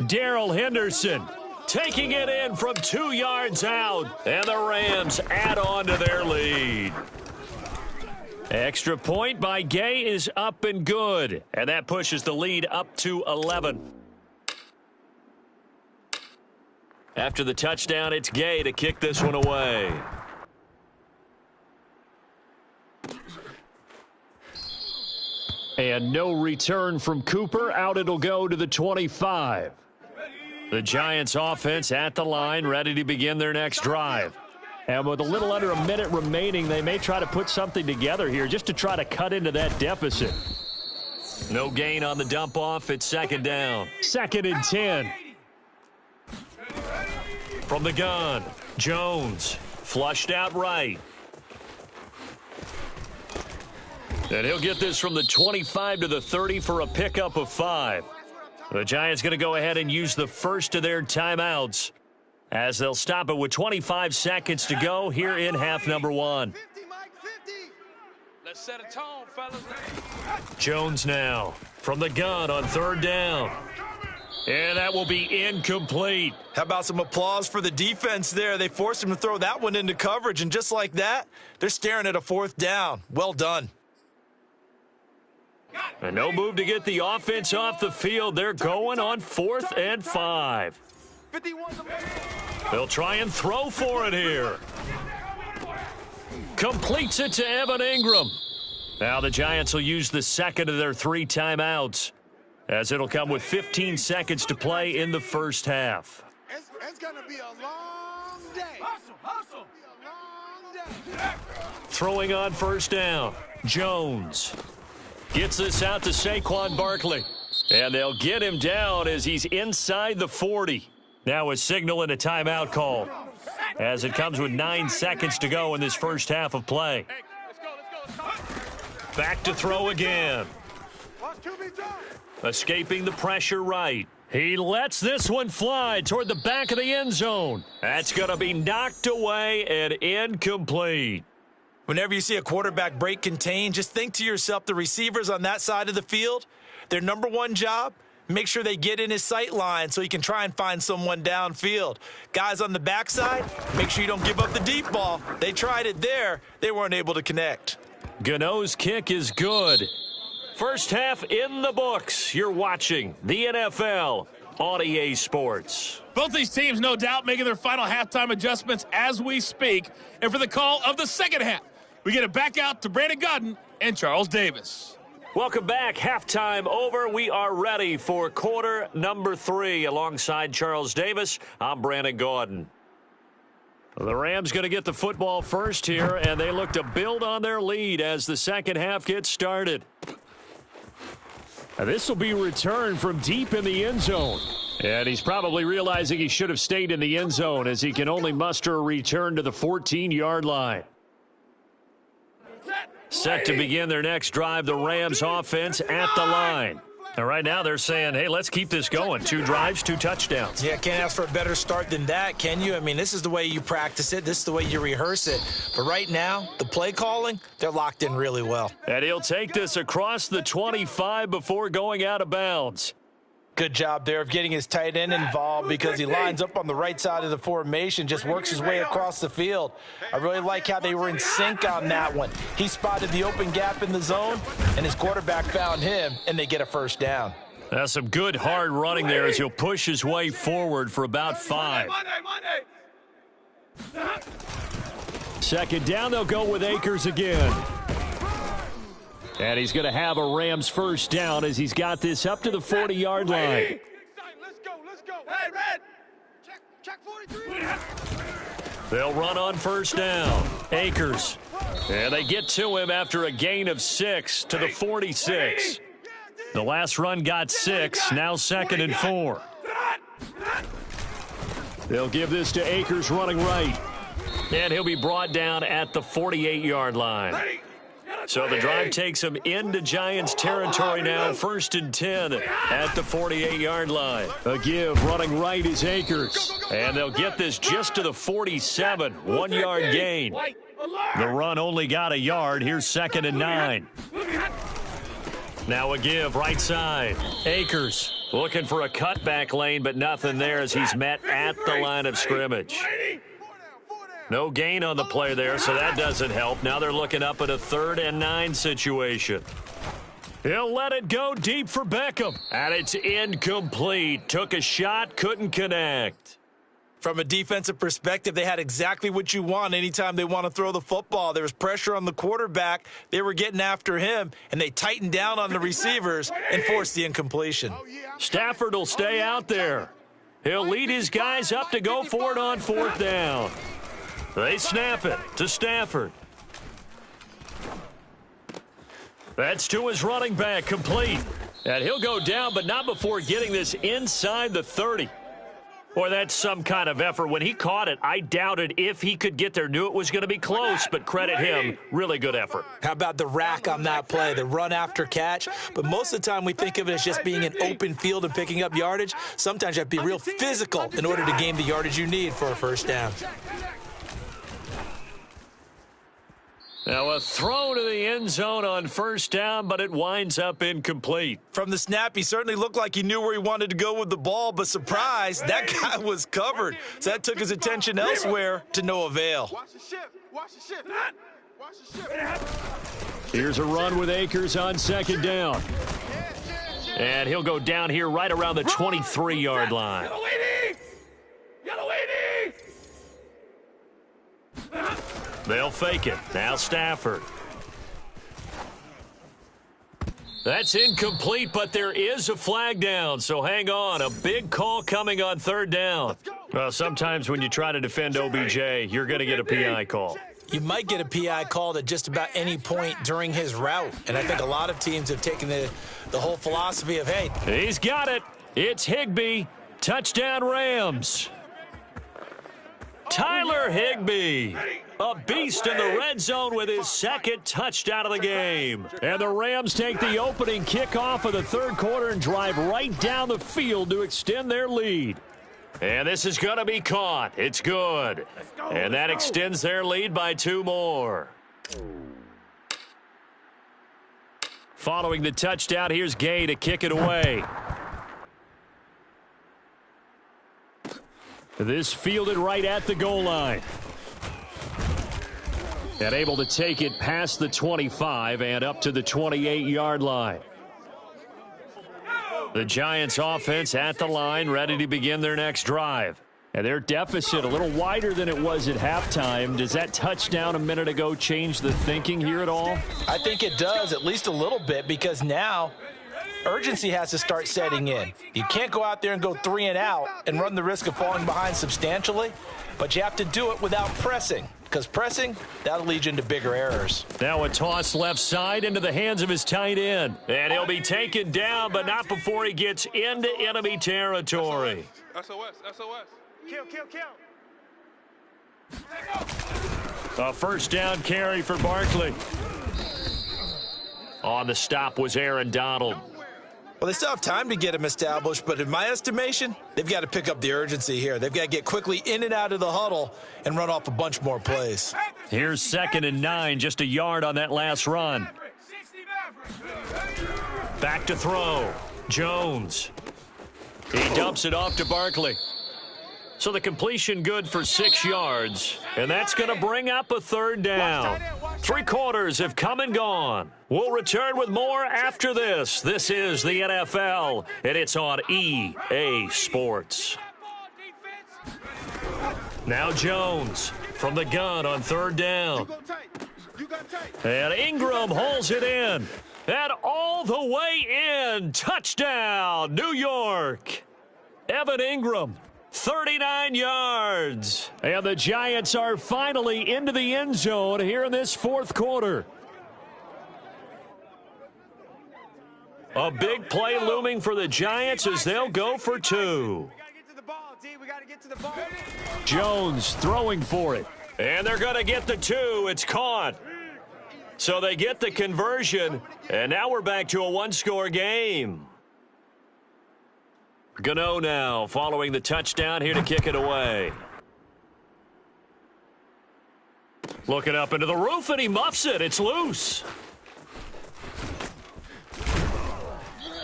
Darrell Henderson taking it in from 2 yards out. And the Rams add on to their lead. Extra point by Gay is up and good. And that pushes the lead up to 11. After the touchdown, it's Gay to kick this one away. And no return from Cooper. Out it'll go to the 25. The Giants offense at the line, ready to begin their next drive. And with a little under a minute remaining, they may try to put something together here just to try to cut into that deficit. No gain on the dump off. It's 2nd down. 2nd and 10. From the gun, Jones flushed out right. And he'll get this from the 25 to the 30 for a pickup of 5. The Giants going to go ahead and use the first of their timeouts, as they'll stop it with 25 seconds to go here in half number 1. Let's set a tone, fellas. Jones now from the gun on 3rd down. And that will be incomplete. How about some applause for the defense there? They forced him to throw that one into coverage, and just like that, they're staring at a 4th down. Well done. And no move to get the offense off the field. They're going on 4th and 5. They'll try and throw for it here. Completes it to Evan Ingram. Now the Giants will use the 2nd of their 3 timeouts, as it'll come with 15 seconds to play in the first half. It's going to be a long day. Hustle. Throwing on 1st down, Jones gets this out to Saquon Barkley. And they'll get him down as he's inside the 40. Now a signal and a timeout call, as it comes with 9 seconds to go in this first half of play. Back to throw again. Escaping the pressure right. He lets this one fly toward the back of the end zone. That's going to be knocked away and incomplete. Whenever you see a quarterback break contain, just think to yourself, the receivers on that side of the field, their number one job, make sure they get in his sight line so he can try and find someone downfield. Guys on the backside, make sure you don't give up the deep ball. They tried it there. They weren't able to connect. Gano's kick is good. First half in the books. You're watching the NFL on EA Sports. Both these teams, no doubt, making their final halftime adjustments as we speak. And for the call of the second half, we get it back out to Brandon Gaudin and Charles Davis. Welcome back. Halftime over. We are ready for quarter number 3. Alongside Charles Davis, I'm Brandon Gaudin. The Rams going to get the football first here, and they look to build on their lead as the second half gets started. And this will be returned from deep in the end zone. And he's probably realizing he should have stayed in the end zone, as he can only muster a return to the 14-yard line. Set to begin their next drive, the Rams offense at the line. And right now they're saying, hey, let's keep this going. 2 drives, 2 touchdowns. Yeah, can't ask for a better start than that, can you? I mean, this is the way you practice it. This is the way you rehearse it. But right now, the play calling, they're locked in really well. And he'll take this across the 25 before going out of bounds. Good job there of getting his tight end involved because he lines up on the right side of the formation, just works his way across the field. I really like how they were in sync on that one. He spotted the open gap in the zone, and his quarterback found him, and they get a first down. That's some good hard running there as he'll push his way forward for about 5. Second down, they'll go with Akers again. And he's going to have a Rams first down as he's got this up to the 40-yard line. Let's go, let's go. Hey, Red. Check 43. They'll run on first down. Akers. And they get to him after a gain of 6 to the 46. The last run got 6, now 2nd and 4. They'll give this to Akers running right. And he'll be brought down at the 48-yard line. So the drive takes him into Giants territory now, 1st and 10 at the 48-yard line. A give running right is Akers. And they'll get this just to the 47, 1-yard gain. The run only got a yard. Here's 2nd and 9. Now a give right side. Akers looking for a cutback lane, but nothing there as he's met at the line of scrimmage. No gain on the play there, so that doesn't help. Now they're looking up at a 3rd and 9 situation. He'll let it go deep for Beckham. And it's incomplete. Took a shot, couldn't connect. From a defensive perspective, they had exactly what you want anytime they want to throw the football. There was pressure on the quarterback. They were getting after him, and they tightened down on the receivers and forced the incompletion. Stafford will stay out there. He'll lead his guys up to go for it on 4th down. They snap it to Stafford. That's to his running back, complete. And he'll go down, but not before getting this inside the 30. Boy, that's some kind of effort. When he caught it, I doubted if he could get there. Knew it was going to be close, but credit him. Really good effort. How about the rack on that play, the run after catch? But most of the time we think of it as just being an open field and picking up yardage. Sometimes you have to be real physical in order to gain the yardage you need for a first down. Now a throw to the end zone on 1st down, but it winds up incomplete. From the snap, he certainly looked like he knew where he wanted to go with the ball, but surprise, that guy was covered. So that took his attention elsewhere to no avail. Watch the shift. Watch the shift. Watch the shift. Here's a run with Akers on 2nd down. And he'll go down here right around the 23-yard line. They'll fake it. Now Stafford. That's incomplete, but there is a flag down, so hang on. A big call coming on 3rd down. Well, sometimes when you try to defend OBJ, you're going to get a PI call. You might get a PI called at just about any point during his route. And I think a lot of teams have taken the whole philosophy of, hey. He's got it. It's Higbee. Touchdown Rams. Tyler Higbee, a beast in the red zone with his 2nd touchdown of the game. And the Rams take the opening kickoff of the 3rd quarter and drive right down the field to extend their lead. And this is going to be caught. It's good. And that extends their lead by 2 more. Following the touchdown, here's Gay to kick it away. This fielded right at the goal line. And able to take it past the 25 and up to the 28-yard line. The Giants offense at the line, ready to begin their next drive. And their deficit a little wider than it was at halftime. Does that touchdown a minute ago change the thinking here at all? I think it does, at least a little bit, because now urgency has to start setting in. You can't go out there and go 3 and out and run the risk of falling behind substantially, but you have to do it without pressing, because pressing, that'll lead you into bigger errors. Now a toss left side into the hands of his tight end. And he'll be taken down, but not before he gets into enemy territory. SOS. Kill. A first down carry for Barkley. On the stop was Aaron Donald. Well, they still have time to get him established, but in my estimation, they've got to pick up the urgency here. They've got to get quickly in and out of the huddle and run off a bunch more plays. Here's 2nd and 9, just a yard on that last run. Back to throw. Jones. He dumps it off to Barkley. So the completion good for 6 yards, and that's going to bring up a 3rd down. 3 quarters have come and gone. We'll return with more after this. This is the NFL, and it's on EA Sports. Now Jones from the gun on 3rd down. And Ingram holds it in. And all the way in. Touchdown, New York. Evan Ingram. 39 yards. And the Giants are finally into the end zone here in this 4th quarter. A big play looming for the Giants as they'll go for 2. Jones throwing for it. And they're going to get the 2. It's caught. So they get the conversion. And now we're back to a 1-score game. Gano now following the touchdown here to kick it away. Looking up into the roof, and he muffs it. It's loose.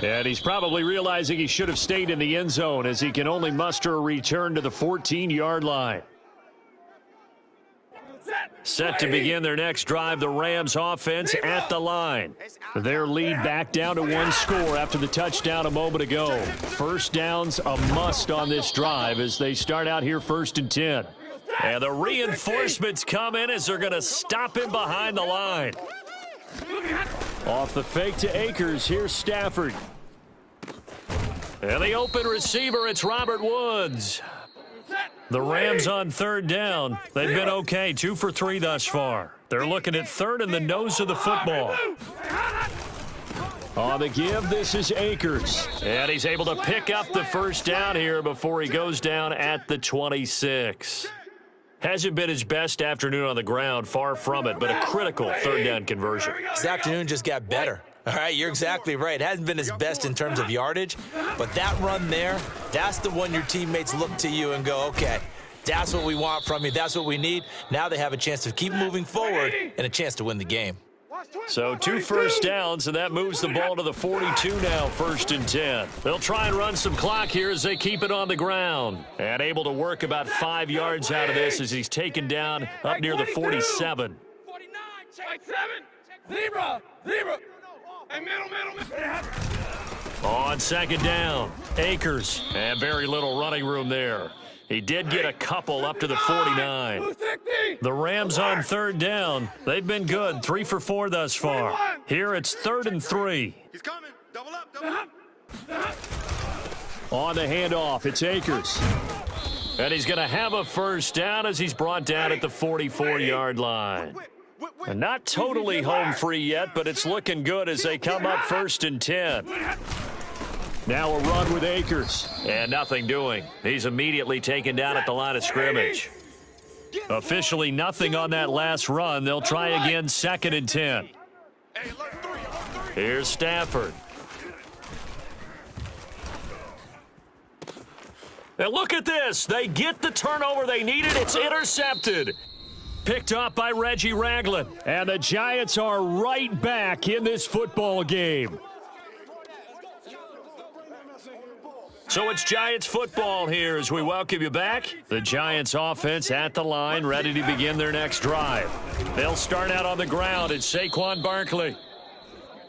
And he's probably realizing he should have stayed in the end zone as he can only muster a return to the 14-yard line. Set to begin their next drive, the Rams offense at the line. Their lead back down to 1 score after the touchdown a moment ago. 1st downs a must on this drive as they start out here 1st and 10. And the reinforcements come in as they're going to stop him behind the line. Off the fake to Akers, here's Stafford. And the open receiver, it's Robert Woods. The Rams on 3rd down. They've been okay, 2 for 3 thus far. They're looking at 3rd and the nose of the football. On the give, this is Akers. And he's able to pick up the 1st down here before he goes down at the 26. Hasn't been his best afternoon on the ground, far from it, but a critical 3rd down conversion. His afternoon just got better. All right, you're exactly right. It hasn't been his best in terms of yardage, but that run there, that's the one your teammates look to you and go, okay, that's what we want from you. That's what we need. Now they have a chance to keep moving forward and a chance to win the game. So 2 1st downs, and that moves the ball to the 42 now, 1st and 10. They'll try and run some clock here as they keep it on the ground. And able to work about 5 yards out of this as he's taken down up near the 47. 49, check 7. Zebra. Hey, middle. On 2nd down, Akers. And very little running room there. He did get a couple up to the 49. The Rams on 3rd down. They've been good, 3 for 4 thus far. Here it's 3rd and 3. He's coming. Double up. On the handoff, it's Akers. And he's going to have a 1st down as he's brought down at the 44-yard line. And not totally home free yet, but it's looking good as they come up 1st and 10. Now a run with Akers. And nothing doing. He's immediately taken down at the line of scrimmage. Officially nothing on that last run. They'll try again 2nd and 10. Here's Stafford. And look at this. They get the turnover they needed. It's intercepted. Picked up by Reggie Ragland. And the Giants are right back in this football game. So it's Giants football here as we welcome you back. The Giants offense at the line, ready to begin their next drive. They'll start out on the ground. It's Saquon Barkley.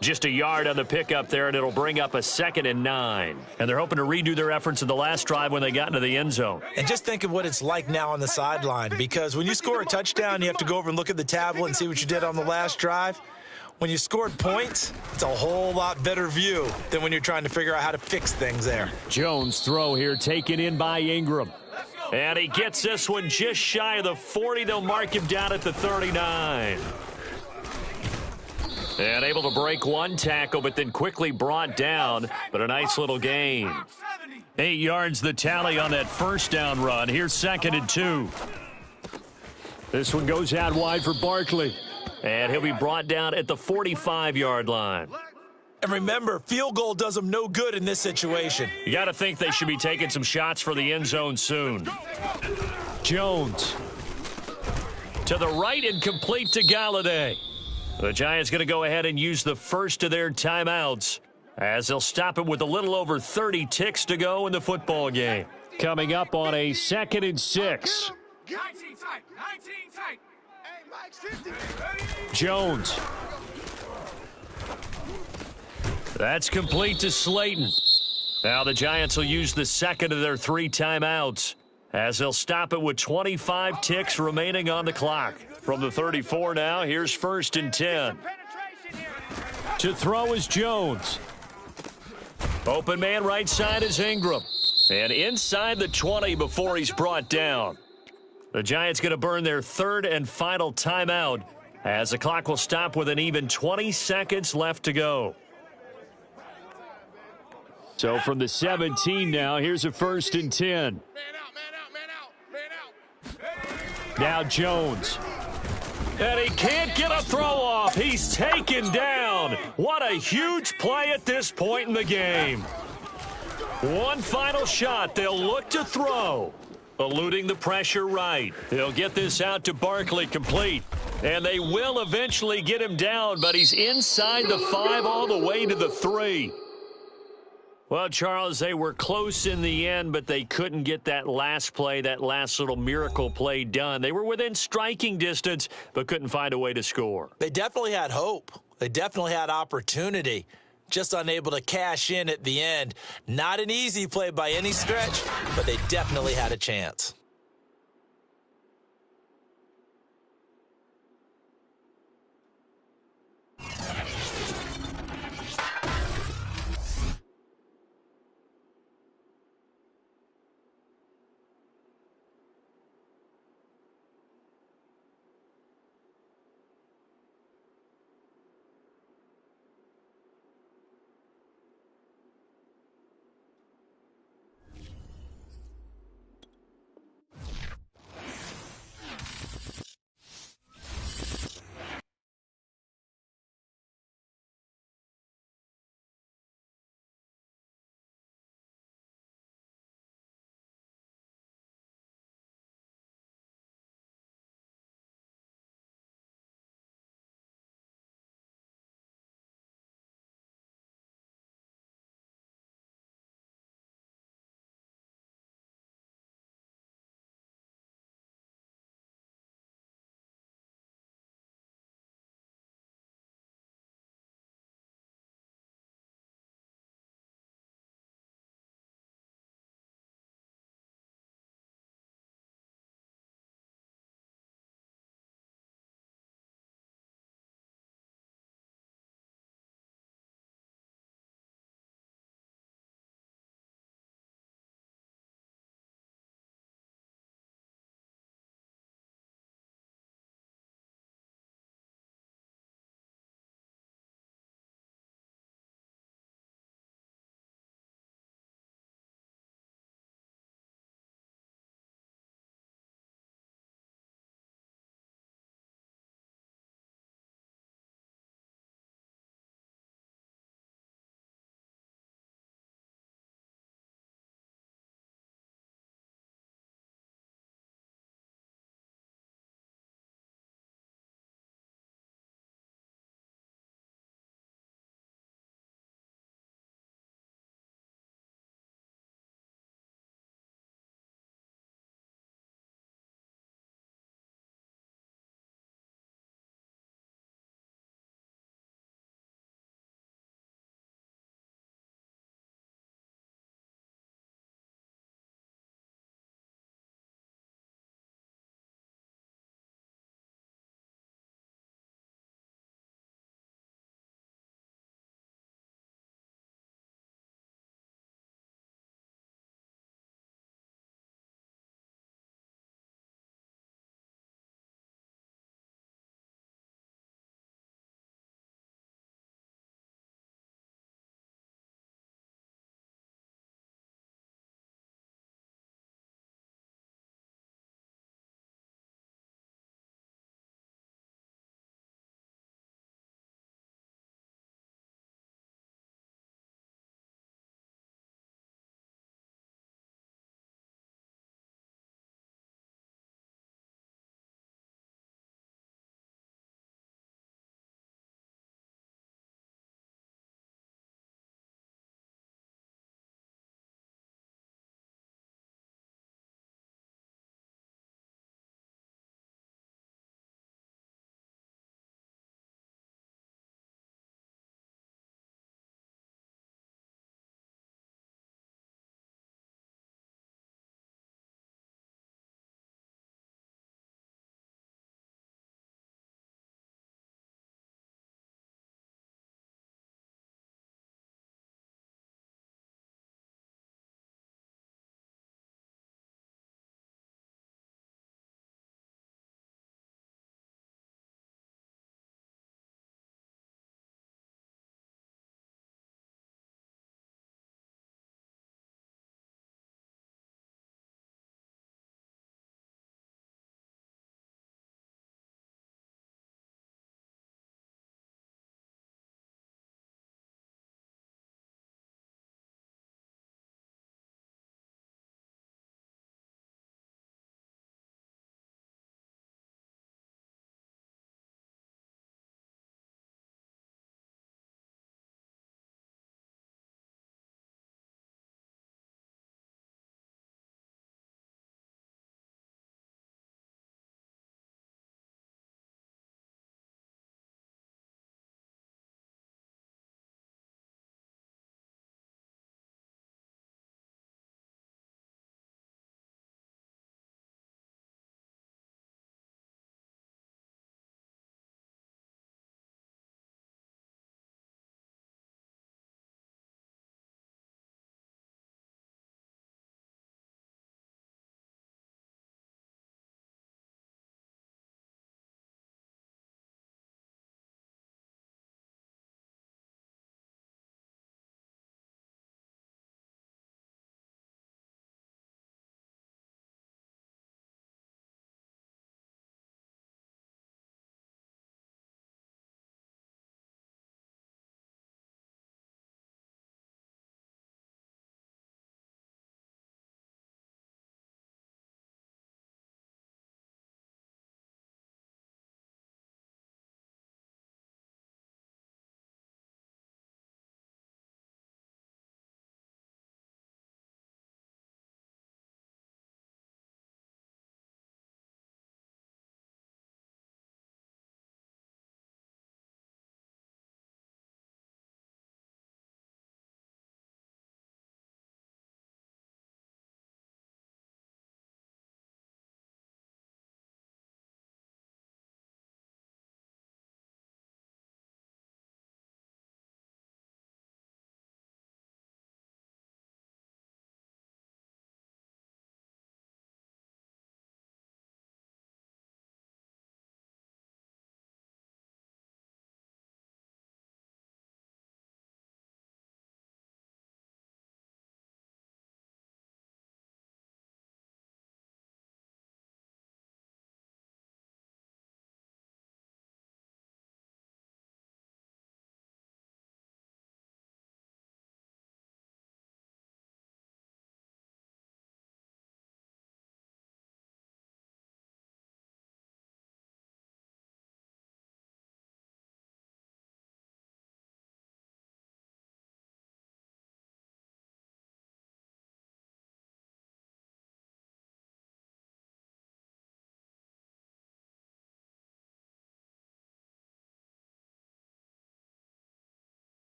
Just a yard on the pickup there, and it'll bring up a 2nd and 9. And they're hoping to redo their efforts in the last drive when they got into the end zone. And just think of what it's like now on the sideline, because when you score a touchdown, you have to go over and look at the tablet and see what you did on the last drive. When you scored points, it's a whole lot better view than when you're trying to figure out how to fix things there. Jones throw here taken in by Ingram. And he gets this one just shy of the 40. They'll mark him down at the 39. And able to break one tackle, but then quickly brought down. But a nice little gain. 8 yards the tally on that 1st down run. Here's 2nd and 2. This one goes out wide for Barkley. And he'll be brought down at the 45-yard line. And remember, field goal does them no good in this situation. You got to think they should be taking some shots for the end zone soon. Jones to the right and complete to Galladay. The Giants going to go ahead and use the first of their timeouts as they'll stop it with a little over 30 ticks to go in the football game. Coming up on a 2nd and 6. 19 tight. 19 tight. Jones. That's complete to Slayton. Now the Giants will use the second of their 3 timeouts as they'll stop it with 25 ticks remaining on the clock. From the 34 now, here's 1st and 10. To throw is Jones. Open man right side is Ingram. And inside the 20 before he's brought down. The Giants going to burn their 3rd and final timeout as the clock will stop with an even 20 seconds left to go. So from the 17 now, here's a 1st and 10. Man out. Now Jones. And he can't get a throw off. He's taken down. What a huge play at this point in the game. One final shot. They'll look to throw. Eluding the pressure right. They'll get this out to Barkley complete. And they will eventually get him down, but he's inside the 5 all the way to the 3. Well, Charles, they were close in the end, but they couldn't get that last play, that last little miracle play done. They were within striking distance, but couldn't find a way to score. They definitely had hope. They definitely had opportunity. Just unable to cash in at the end. Not an easy play by any stretch, but they definitely had a chance.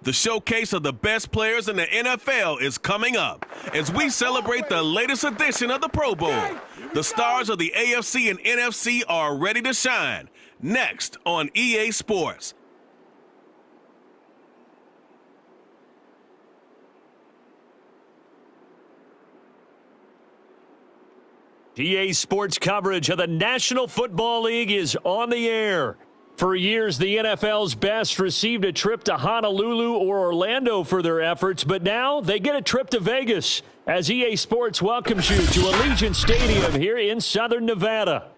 The showcase of the best players in the NFL is coming up as we celebrate the latest edition of the Pro Bowl. The stars of the AFC and NFC are ready to shine. Next on EA Sports. EA Sports coverage of the National Football League is on the air. For years, the NFL's best received a trip to Honolulu or Orlando for their efforts, but now they get a trip to Vegas as EA Sports welcomes you to Allegiant Stadium here in Southern Nevada.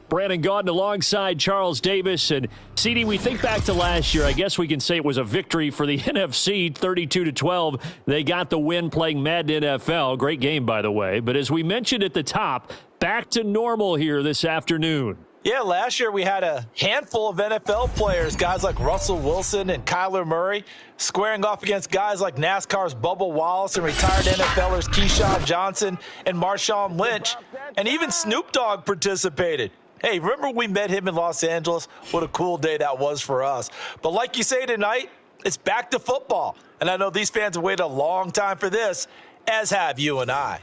Brandon Gaudin alongside Charles Davis. And, CD, we think back to last year. I guess we can say it was a victory for the NFC, 32-12. They got the win playing Madden NFL. Great game, by the way. But as we mentioned at the top, back to normal here this afternoon. Yeah, last year we had a handful of NFL players, guys like Russell Wilson and Kyler Murray, squaring off against guys like NASCAR's Bubba Wallace and retired NFLers Keyshawn Johnson and Marshawn Lynch. And even Snoop Dogg participated. Hey, remember we met him in Los Angeles? What a cool day that was for us. But like you say tonight, it's back to football. And I know these fans have waited a long time for this, as have you and I.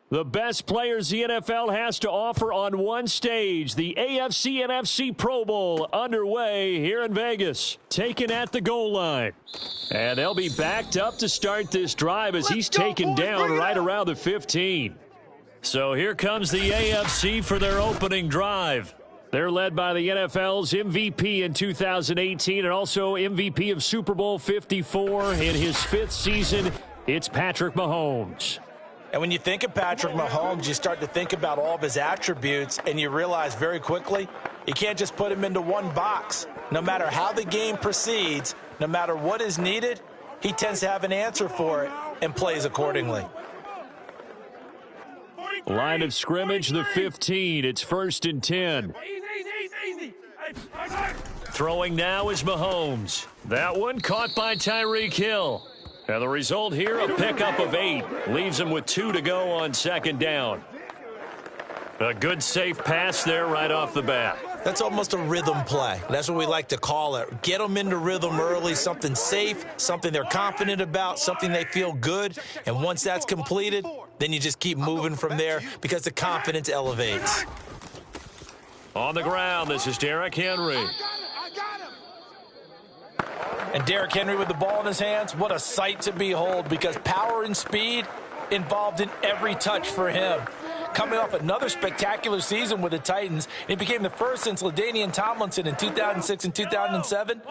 The best players the NFL has to offer on one stage. The AFC NFC Pro Bowl underway here in Vegas. Taken at the goal line. And they'll be backed up to start this drive as he's taken down right around the 15. So here comes the AFC for their opening drive. They're led by the NFL's MVP in 2018 and also MVP of Super Bowl 54 in his 5th season. It's Patrick Mahomes. And when you think of Patrick Mahomes, you start to think about all of his attributes, and you realize very quickly you can't just put him into one box. No matter how the game proceeds, no matter what is needed, he tends to have an answer for it and plays accordingly. Line of scrimmage, the 15. It's 1st and 10. Easy. Throwing now is Mahomes. That one caught by Tyreek Hill. And the result here, a pickup of 8. Leaves him with 2 to go on 2nd down. A good safe pass there right off the bat. That's almost a rhythm play. That's what we like to call it. Get them into rhythm early, something safe, something they're confident about, something they feel good. And once that's completed, then you just keep moving from there because the confidence elevates. On the ground, this is Derrick Henry. And Derrick Henry with the ball in his hands, what a sight to behold because power and speed involved in every touch for him. Coming off another spectacular season with the Titans, he became the first since LaDainian Tomlinson in 2006 and 2007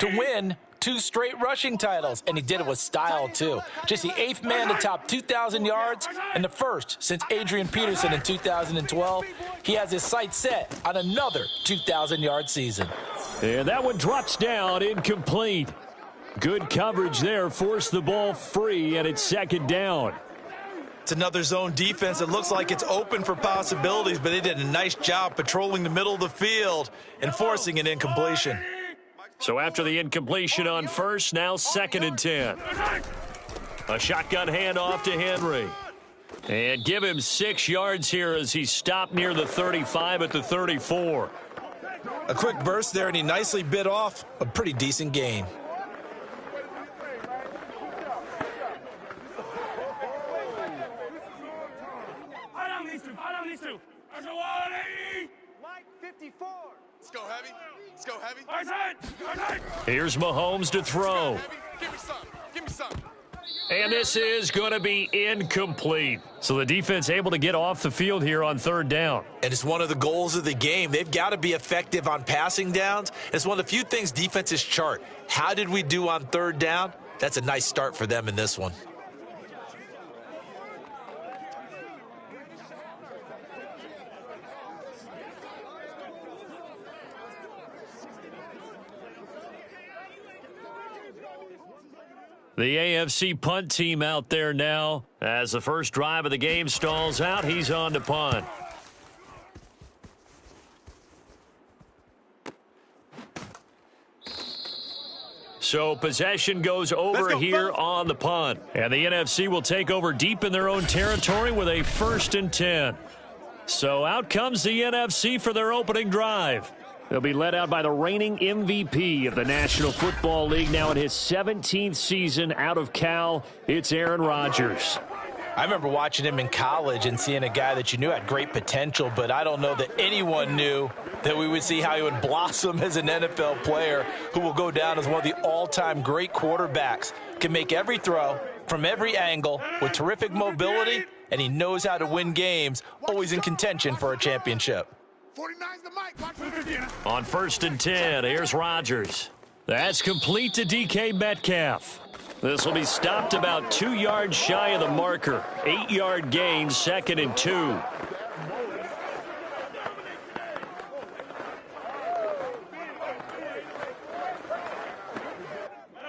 to win 2 straight rushing titles, and he did it with style too. Just the 8th man to top 2,000 yards and the first since Adrian Peterson in 2012. He has his sights set on another 2,000-yard season. And that one drops down, incomplete. Good coverage there, forced the ball free, and it's 2nd down. It's another zone defense. It looks like it's open for possibilities, but they did a nice job patrolling the middle of the field and forcing an incompletion. So after the incompletion on 1st, now 2nd and 10. A shotgun handoff to Henry. And give him 6 yards here as he stopped near the 35 at the 34. A quick burst there, and he nicely bit off a pretty decent gain. These two. There's a 180. Mike 54. Let's go heavy. Let's go heavy. Hard side. Here's Mahomes to throw. Give me some. And this is going to be incomplete. So the defense able to get off the field here on third down. And it's one of the goals of the game. They've got to be effective on passing downs. It's one of the few things defenses chart. How did we do on third down? That's a nice start for them in this one. The AFC punt team out there now. As the first drive of the game stalls out, he's on to punt. So possession goes over here on the punt. And the NFC will take over deep in their own territory with a 1st and 10. So out comes the NFC for their opening drive. They'll be led out by the reigning MVP of the National Football League, now in his 17th season out of Cal. It's Aaron Rodgers. I remember watching him in college and seeing a guy that you knew had great potential, but I don't know that anyone knew that we would see how he would blossom as an NFL player who will go down as one of the all-time great quarterbacks. Can make every throw from every angle with terrific mobility, and he knows how to win games, always in contention for a championship. 49's the mic. On 1st and 10, here's Rodgers. That's complete to DK Metcalf. This will be stopped about 2 yards shy of the marker. 8-yard gain, 2nd and 2.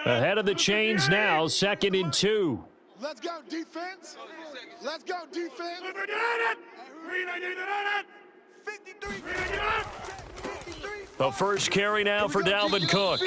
Ahead of the chains now, 2nd and 2. Let's go, defense. Let's go, defense. 53. The first carry now for Dalvin Cook.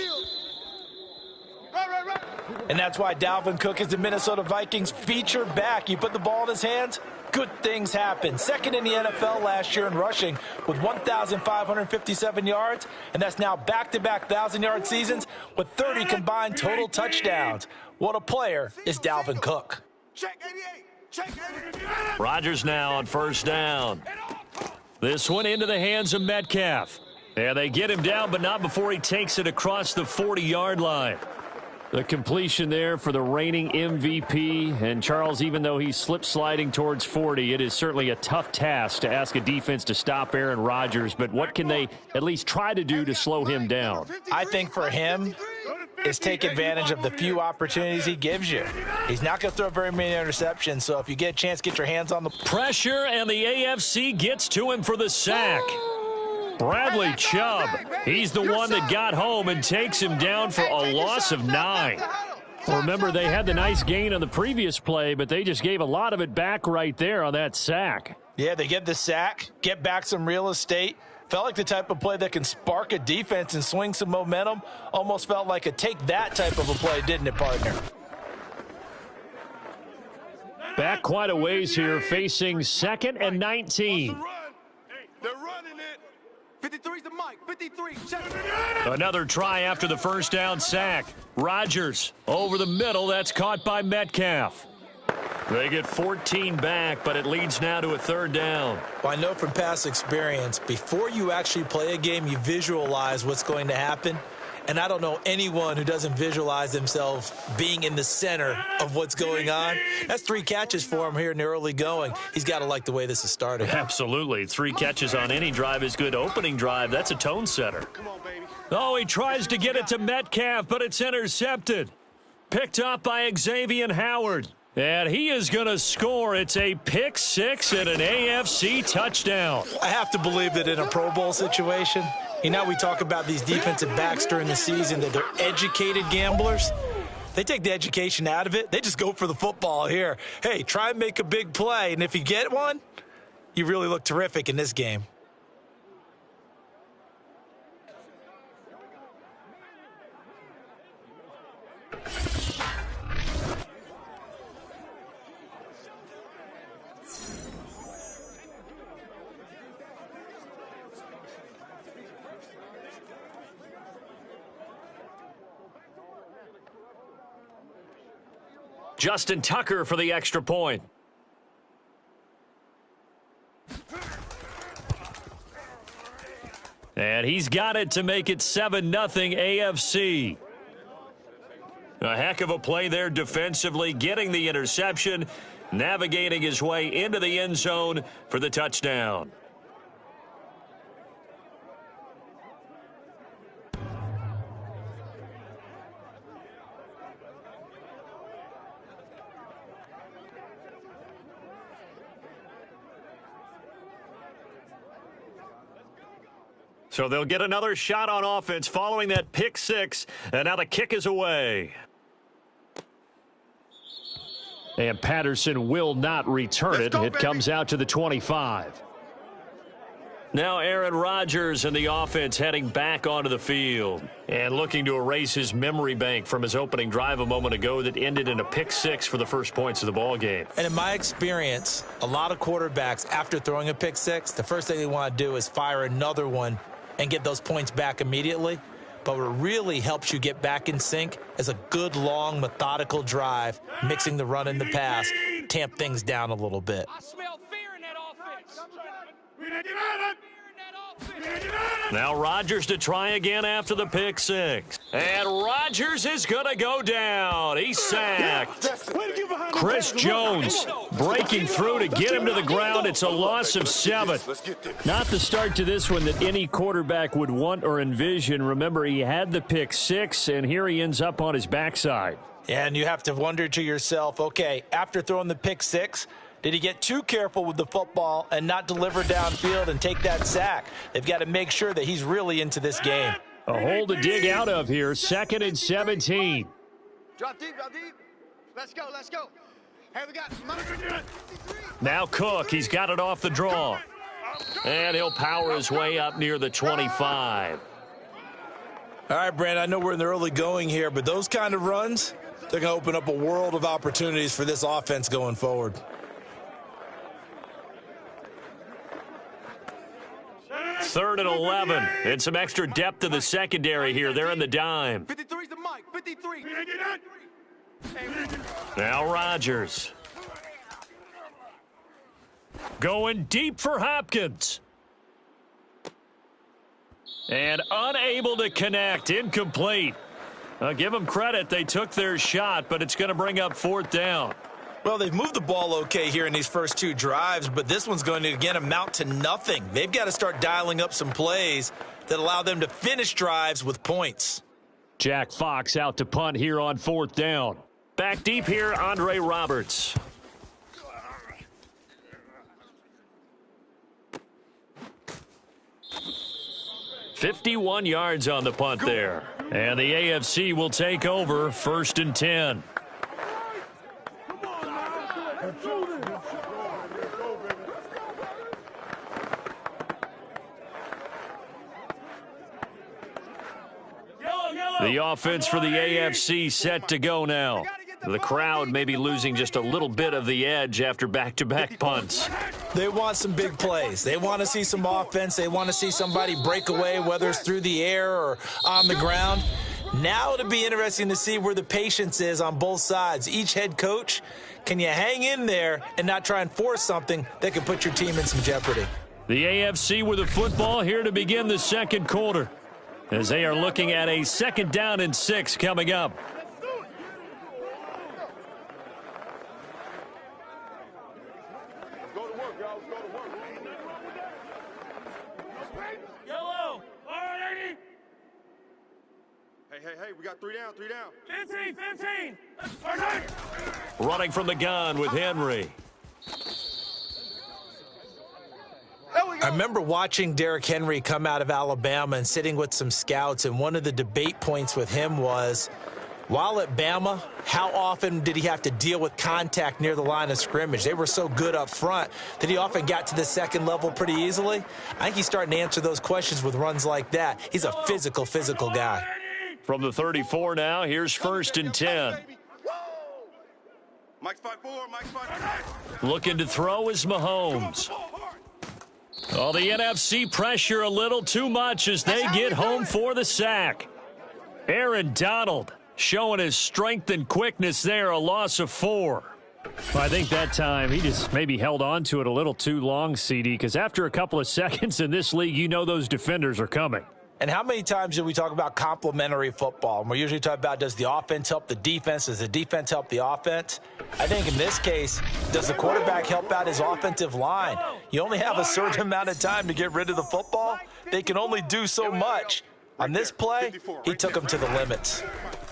Right. And that's why Dalvin Cook is the Minnesota Vikings feature back. You put the ball in his hands, good things happen. 2nd in the NFL last year in rushing with 1,557 yards, and that's now back-to-back 1,000-yard seasons with 30 combined total touchdowns. What a player is Dalvin Cook. Check 88. Check 88. Rodgers now on 1st down. This one into the hands of Metcalf. And they get him down, but not before he takes it across the 40-yard line. The completion there for the reigning MVP. And Charles, even though he's slip-sliding towards 40, it is certainly a tough task to ask a defense to stop Aaron Rodgers. But what can they at least try to do to slow him down? I think for him is take advantage of the few opportunities he gives you. He's not going to throw very many interceptions, so if you get a chance, get your hands on the pressure, and the AFC gets to him for the sack. Bradley Chubb, he's the one that got home and takes him down for a loss of 9. Remember, they had the nice gain on the previous play, but they just gave a lot of it back right there on that sack. Yeah, they get the sack, get back some real estate. Felt like the type of play that can spark a defense and swing some momentum. Almost felt like a take-that type of a play, didn't it, partner? Back quite a ways here, facing 2nd and 19. They're running it. 53's the mic. 53. Check. Another try after the first down sack. Rodgers over the middle. That's caught by Metcalf. They get 14 back, but it leads now to a 3rd down. Well, I know from past experience, before you actually play a game, you visualize what's going to happen. And I don't know anyone who doesn't visualize themselves being in the center of what's going on. That's 3 catches for him here in the early going. He's got to like the way this is starting. Absolutely. 3 catches on any drive is good. Opening drive, that's a tone setter. Oh, he tries to get it to Metcalf, but it's intercepted. Picked up by Xavier Howard. And he is going to score. It's a pick 6 and an AFC touchdown. I have to believe that in a Pro Bowl situation, you know, we talk about these defensive backs during the season, that they're educated gamblers. They take the education out of it. They just go for the football here. Hey, try and make a big play, and if you get one, you really look terrific in this game. Justin Tucker for the extra point. And he's got it to make it 7-0 AFC. A heck of a play there defensively, getting the interception, navigating his way into the end zone for the touchdown. So they'll get another shot on offense following that pick six, and now the kick is away. And Patterson will not return it. It comes out to the 25. Now Aaron Rodgers and the offense heading back onto the field and looking to erase his memory bank from his opening drive a moment ago that ended in a pick six for the first points of the ball game. And in my experience, a lot of quarterbacks, after throwing a pick six, the first thing they want to do is fire another one and get those points back immediately. But what really helps you get back in sync is a good, long, methodical drive, mixing the run and the pass, tamp things down a little bit. I smell fear in that offense. Now Rodgers to try again after the pick six. And Rodgers is going to go down. He's sacked. Chris Jones breaking through to get him to the ground. It's a loss of 7. Not the start to this one that any quarterback would want or envision. Remember, he had the pick six, and here he ends up on his backside. And you have to wonder to yourself, okay, after throwing the pick six, did he get too careful with the football and not deliver downfield and take that sack? They've got to make sure that he's really into this game. A hole to dig out of here. 2nd and 17. Drop deep, drop deep. Let's go, let's go. Hey, we got Now Cook, he's got it off the draw. And he'll power his way up near the 25. All right, Brandon, I know we're in the early going here, but those kind of runs, they're going to open up a world of opportunities for this offense going forward. Third and 11. And some extra depth in the secondary here. They're in the dime. 53's the mic. 53. Now Rodgers. Going deep for Hopkins. And unable to connect. Incomplete. I'll give them credit. They took their shot, but it's going to bring up 4th down. Well, they've moved the ball okay here in these first 2 drives, but this one's going to, again, amount to nothing. They've got to start dialing up some plays that allow them to finish drives with points. Jack Fox out to punt here on 4th down. Back deep here, Andre Roberts. "51 yards on the punt there. And the AFC will take over 1st and 10. The offense for the AFC set to go now. The crowd may be losing just a little bit of the edge after back-to-back punts. They want some big plays. They want to see some offense. They want to see somebody break away, whether it's through the air or on the ground. Now it'll be interesting to see where the patience is on both sides. Each head coach, can you hang in there and not try and force something that could put your team in some jeopardy? The AFC with the football here to begin the second quarter, as they are looking at a 2nd down and 6 coming up. Yellow, 180. Hey, we got 3 down, 3 down. 15, 15. Running from the gun with Henry. I remember watching Derrick Henry come out of Alabama and sitting with some scouts, and one of the debate points with him was, while at Bama, how often did he have to deal with contact near the line of scrimmage? They were so good up front that he often got to the second level pretty easily. I think he's starting to answer those questions with runs like that. He's a physical guy. From the 34 now, here's 1st and 10. Mike's 5-4, Mike's 5-4. Looking to throw is Mahomes. Oh, the NFC pressure a little too much as they get home for the sack. Aaron Donald showing his strength and quickness there, a loss of 4. Well, I think that time he just maybe held on to it a little too long, CD, because after a couple of seconds in this league, you know those defenders are coming. And how many times do we talk about complementary football? And we're usually talking about, does the offense help the defense? Does the defense help the offense? I think in this case, does the quarterback help out his offensive line? You only have a certain amount of time to get rid of the football. They can only do so much. On this play, he took them to the limits.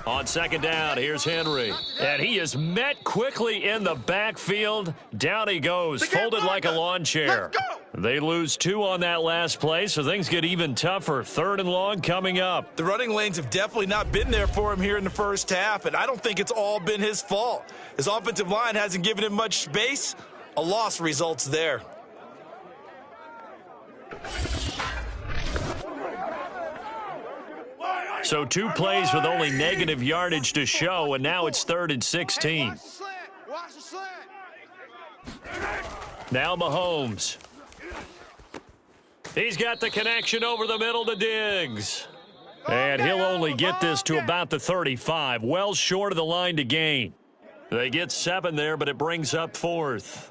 On second down, here's Henry. And he is met quickly in the backfield. Down he goes, folded like a lawn chair. They lose 2 on that last play, so things get even tougher. 3rd and long coming up. The running lanes have definitely not been there for him here in the first half, and I don't think it's all been his fault. His offensive line hasn't given him much space. A loss results there. So 2 plays with only negative yardage to show, and now it's 3rd and 16. Watch the slant. Now Mahomes. He's got the connection over the middle to Diggs. And he'll only get this to about the 35, well short of the line to gain. They get 7 there, but it brings up 4th.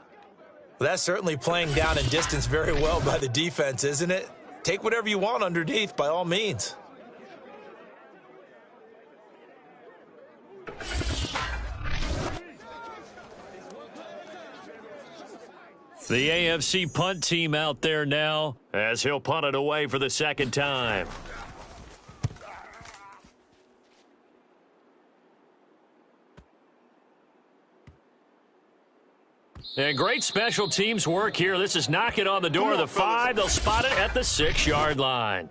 Well, that's certainly playing down in distance very well by the defense, isn't it? Take whatever you want underneath, by all means. The AFC punt team out there now as he'll punt it away for the second time. And great special teams work here. This is knocking on the door of the 5. They'll spot it at the 6-yard line.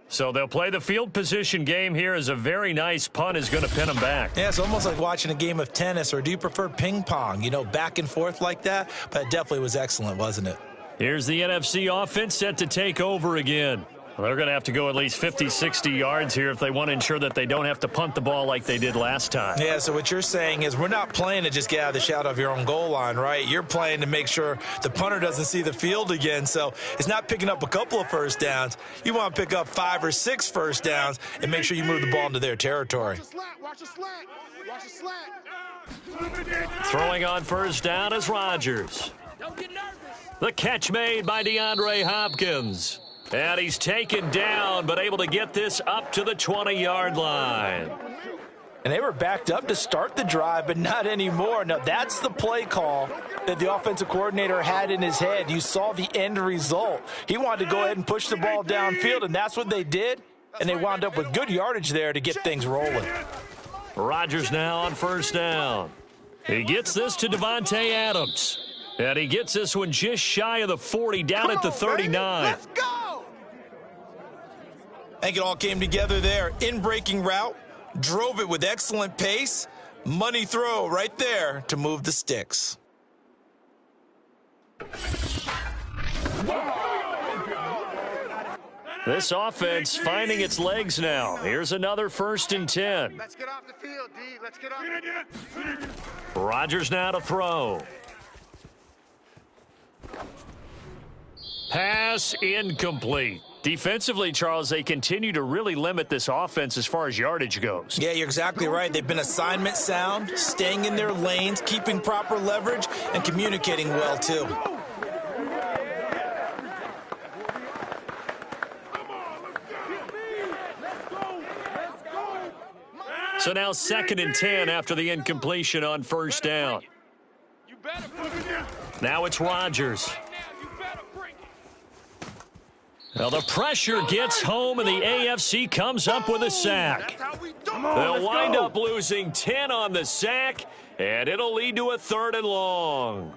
So they'll play the field position game here as a very nice punt is going to pin them back. Yeah, it's almost like watching a game of tennis, or do you prefer ping pong? You know, back and forth like that? But it definitely was excellent, wasn't it? Here's the NFC offense set to take over again. Well, they're going to have to go at least 50, 60 yards here if they want to ensure that they don't have to punt the ball like they did last time. Yeah, so what you're saying is we're not playing to just get out of the shadow of your own goal line, right? You're playing to make sure the punter doesn't see the field again. So it's not picking up a couple of first downs. You want to pick up 5 or 6 first downs and make sure you move the ball into their territory. Watch the slant. Watch the slant. Throwing on first down is Rodgers. Don't get nervous. The catch made by DeAndre Hopkins. And he's taken down, but able to get this up to the 20-yard line. And they were backed up to start the drive, but not anymore. Now, that's the play call that the offensive coordinator had in his head. You saw the end result. He wanted to go ahead and push the ball downfield, and that's what they did. And they wound up with good yardage there to get things rolling. Rodgers now on first down. He gets this to Devontae Adams. And he gets this one just shy of the 40, down at the 39. Let's go. I think it all came together there. In-breaking route, drove it with excellent pace. Money throw right there to move the sticks. This offense finding its legs now. Here's another 1st and 10. Let's get off the field, D. Let's get off. Rodgers now to throw. Pass incomplete. Defensively, Charles, they continue to really limit this offense as far as yardage goes. Yeah, you're exactly right. They've been assignment sound, staying in their lanes, keeping proper leverage, and communicating well, too. So now 2nd and 10 after the incompletion on first down. Now it's Rodgers. Well, the pressure gets home, and the AFC comes up with a sack. They'll wind up losing 10 on the sack, and it'll lead to a 3rd and long.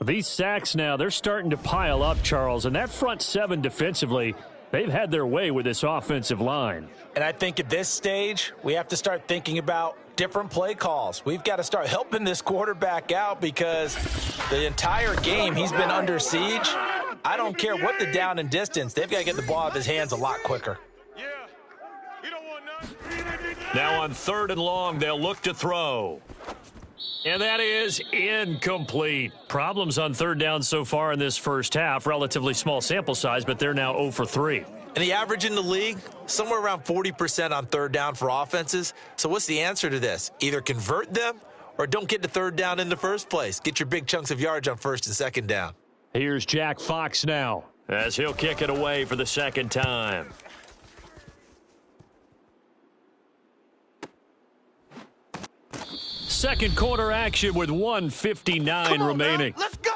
These sacks now, they're starting to pile up, Charles, and that front 7 defensively, they've had their way with this offensive line. And I think at this stage, we have to start thinking about different play calls. We've got to start helping this quarterback out because the entire game he's been under siege. I don't care what the down and distance. They've got to get the ball out of his hands a lot quicker. Yeah. He don't want none. Now on 3rd and long, they'll look to throw. And that is incomplete. Problems on 3rd down so far in this first half. Relatively small sample size, but they're now 0 for 3. And the average in the league, somewhere around 40% on 3rd down for offenses. So what's the answer to this? Either convert them or don't get to 3rd down in the first place. Get your big chunks of yardage on 1st and 2nd down. Here's Jack Fox now as he'll kick it away for the 2nd time. second quarter action with 1:59 remaining. Let's go.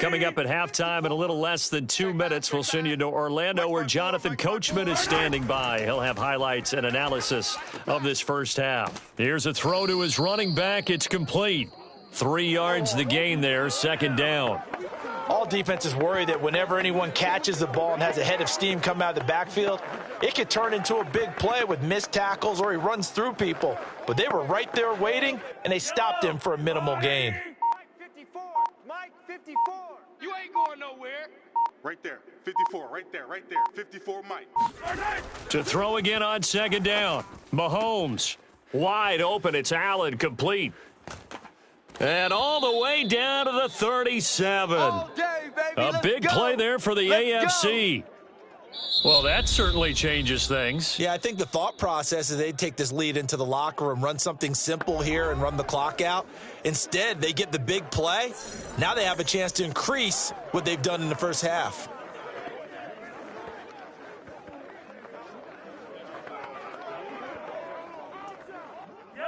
Coming up at halftime in a little less than 2 minutes, we'll send you to Orlando where Jonathan Coachman is standing by. He'll have highlights and analysis of this first half. Here's a throw to his running back. It's complete. 3 yards the gain there, second down. All defenses worry that whenever anyone catches the ball and has a head of steam come out of the backfield, it could turn into a big play with missed tackles or he runs through people. But they were right there waiting, and they stopped him for a minimal gain. Mike 54. You ain't going nowhere. Right there. 54. Right there. 54, Mike. To throw again on second down. Mahomes wide open. It's Allen, complete. And all the way down to the 37. All day, baby. A big play there for the AFC. Well, that certainly changes things. Yeah, I think the thought process is they'd take this lead into the locker room, run something simple here and run the clock out. Instead, they get the big play. Now they have a chance to increase what they've done in the first half.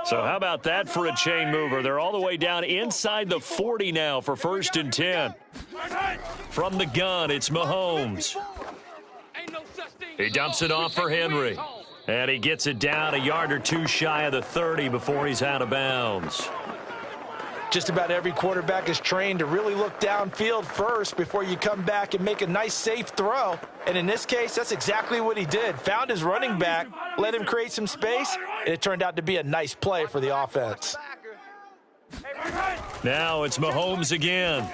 So how about that for a chain mover? They're all the way down inside the 40 now for 1st and 10. From the gun, it's Mahomes. He dumps it off for Henry. And he gets it down a yard or two shy of the 30 before he's out of bounds. Just about every quarterback is trained to really look downfield first before you come back and make a nice, safe throw. And in this case, that's exactly what he did. Found his running back, let him create some space, and it turned out to be a nice play for the offense. Now it's Mahomes again.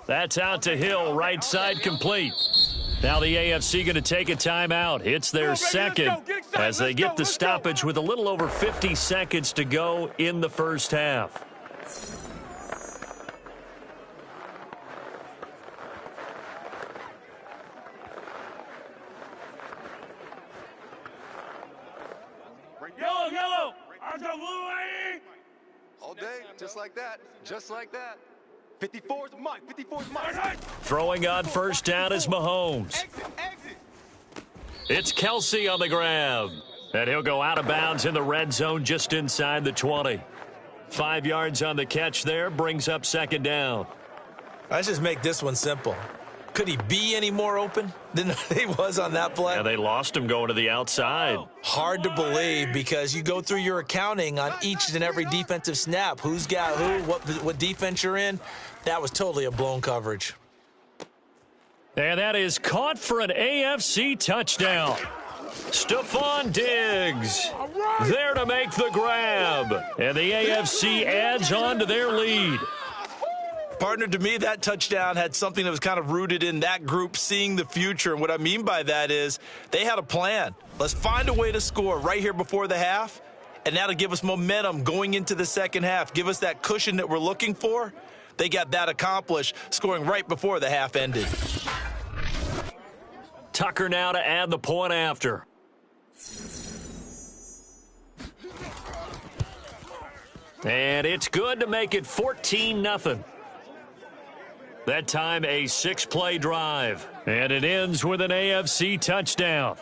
That's out to Hill, right side complete. Now the AFC going to take a timeout. It's their second as they get the stoppage with a little over 50 seconds to go in the first half. Yellow. RWA. All day, just like that. Just like that. 54's Mike. 54's Mike. Throwing on first down is Mahomes. Exit. It's Kelsey on the grab. And he'll go out of bounds in the red zone just inside the 20. 5 yards on the catch there, brings up second down. Let's just make this one simple. Could he be any more open than he was on that play? Yeah, they lost him going to the outside. Hard to believe because you go through your accounting on each and every defensive snap. Who's got who, what defense you're in. That was totally a blown coverage. And that is caught for an AFC touchdown. Stephon Diggs there to make the grab. And the AFC adds on to their lead. Partner, to me, that touchdown had something that was kind of rooted in that group seeing the future. And what I mean by that is they had a plan. Let's find a way to score right here before the half, and that'll give us momentum going into the second half, give us that cushion that we're looking for. They got that accomplished, scoring right before the half ended. Tucker now to add the point after. And it's good to make it 14-0. That time a 6-play drive. And it ends with an AFC touchdown.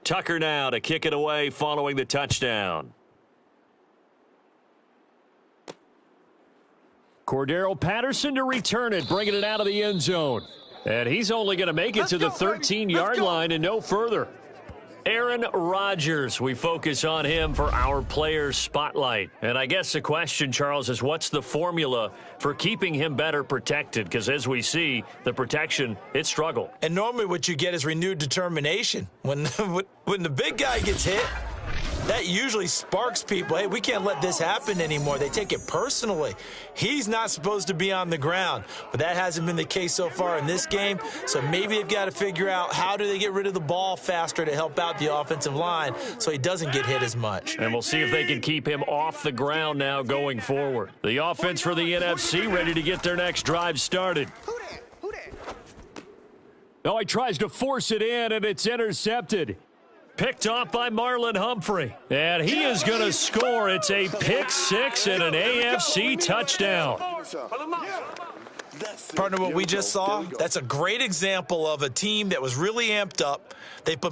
Tucker now to kick it away following the touchdown. Cordero Patterson to return it, bringing it out of the end zone. And he's only going to make it to the 13-yard line and no further. Aaron Rodgers, we focus on him for our Players Spotlight. And I guess the question, Charles, is what's the formula for keeping him better protected? Because as we see, the protection, it struggled. And normally what you get is renewed determination. When the big guy gets hit, that usually sparks people. Hey, we can't let this happen anymore. They take it personally. He's not supposed to be on the ground, but that hasn't been the case so far in this game. So maybe they've got to figure out how do they get rid of the ball faster to help out the offensive line so he doesn't get hit as much. And we'll see if they can keep him off the ground now going forward. The offense for the NFC ready to get their next drive started. Oh, he tries to force it in, and it's intercepted. Picked off by Marlon Humphrey. And he is going to score. It's a pick six and an AFC touchdown. Partner, what we just saw, that's a great example of a team that was really amped up. They put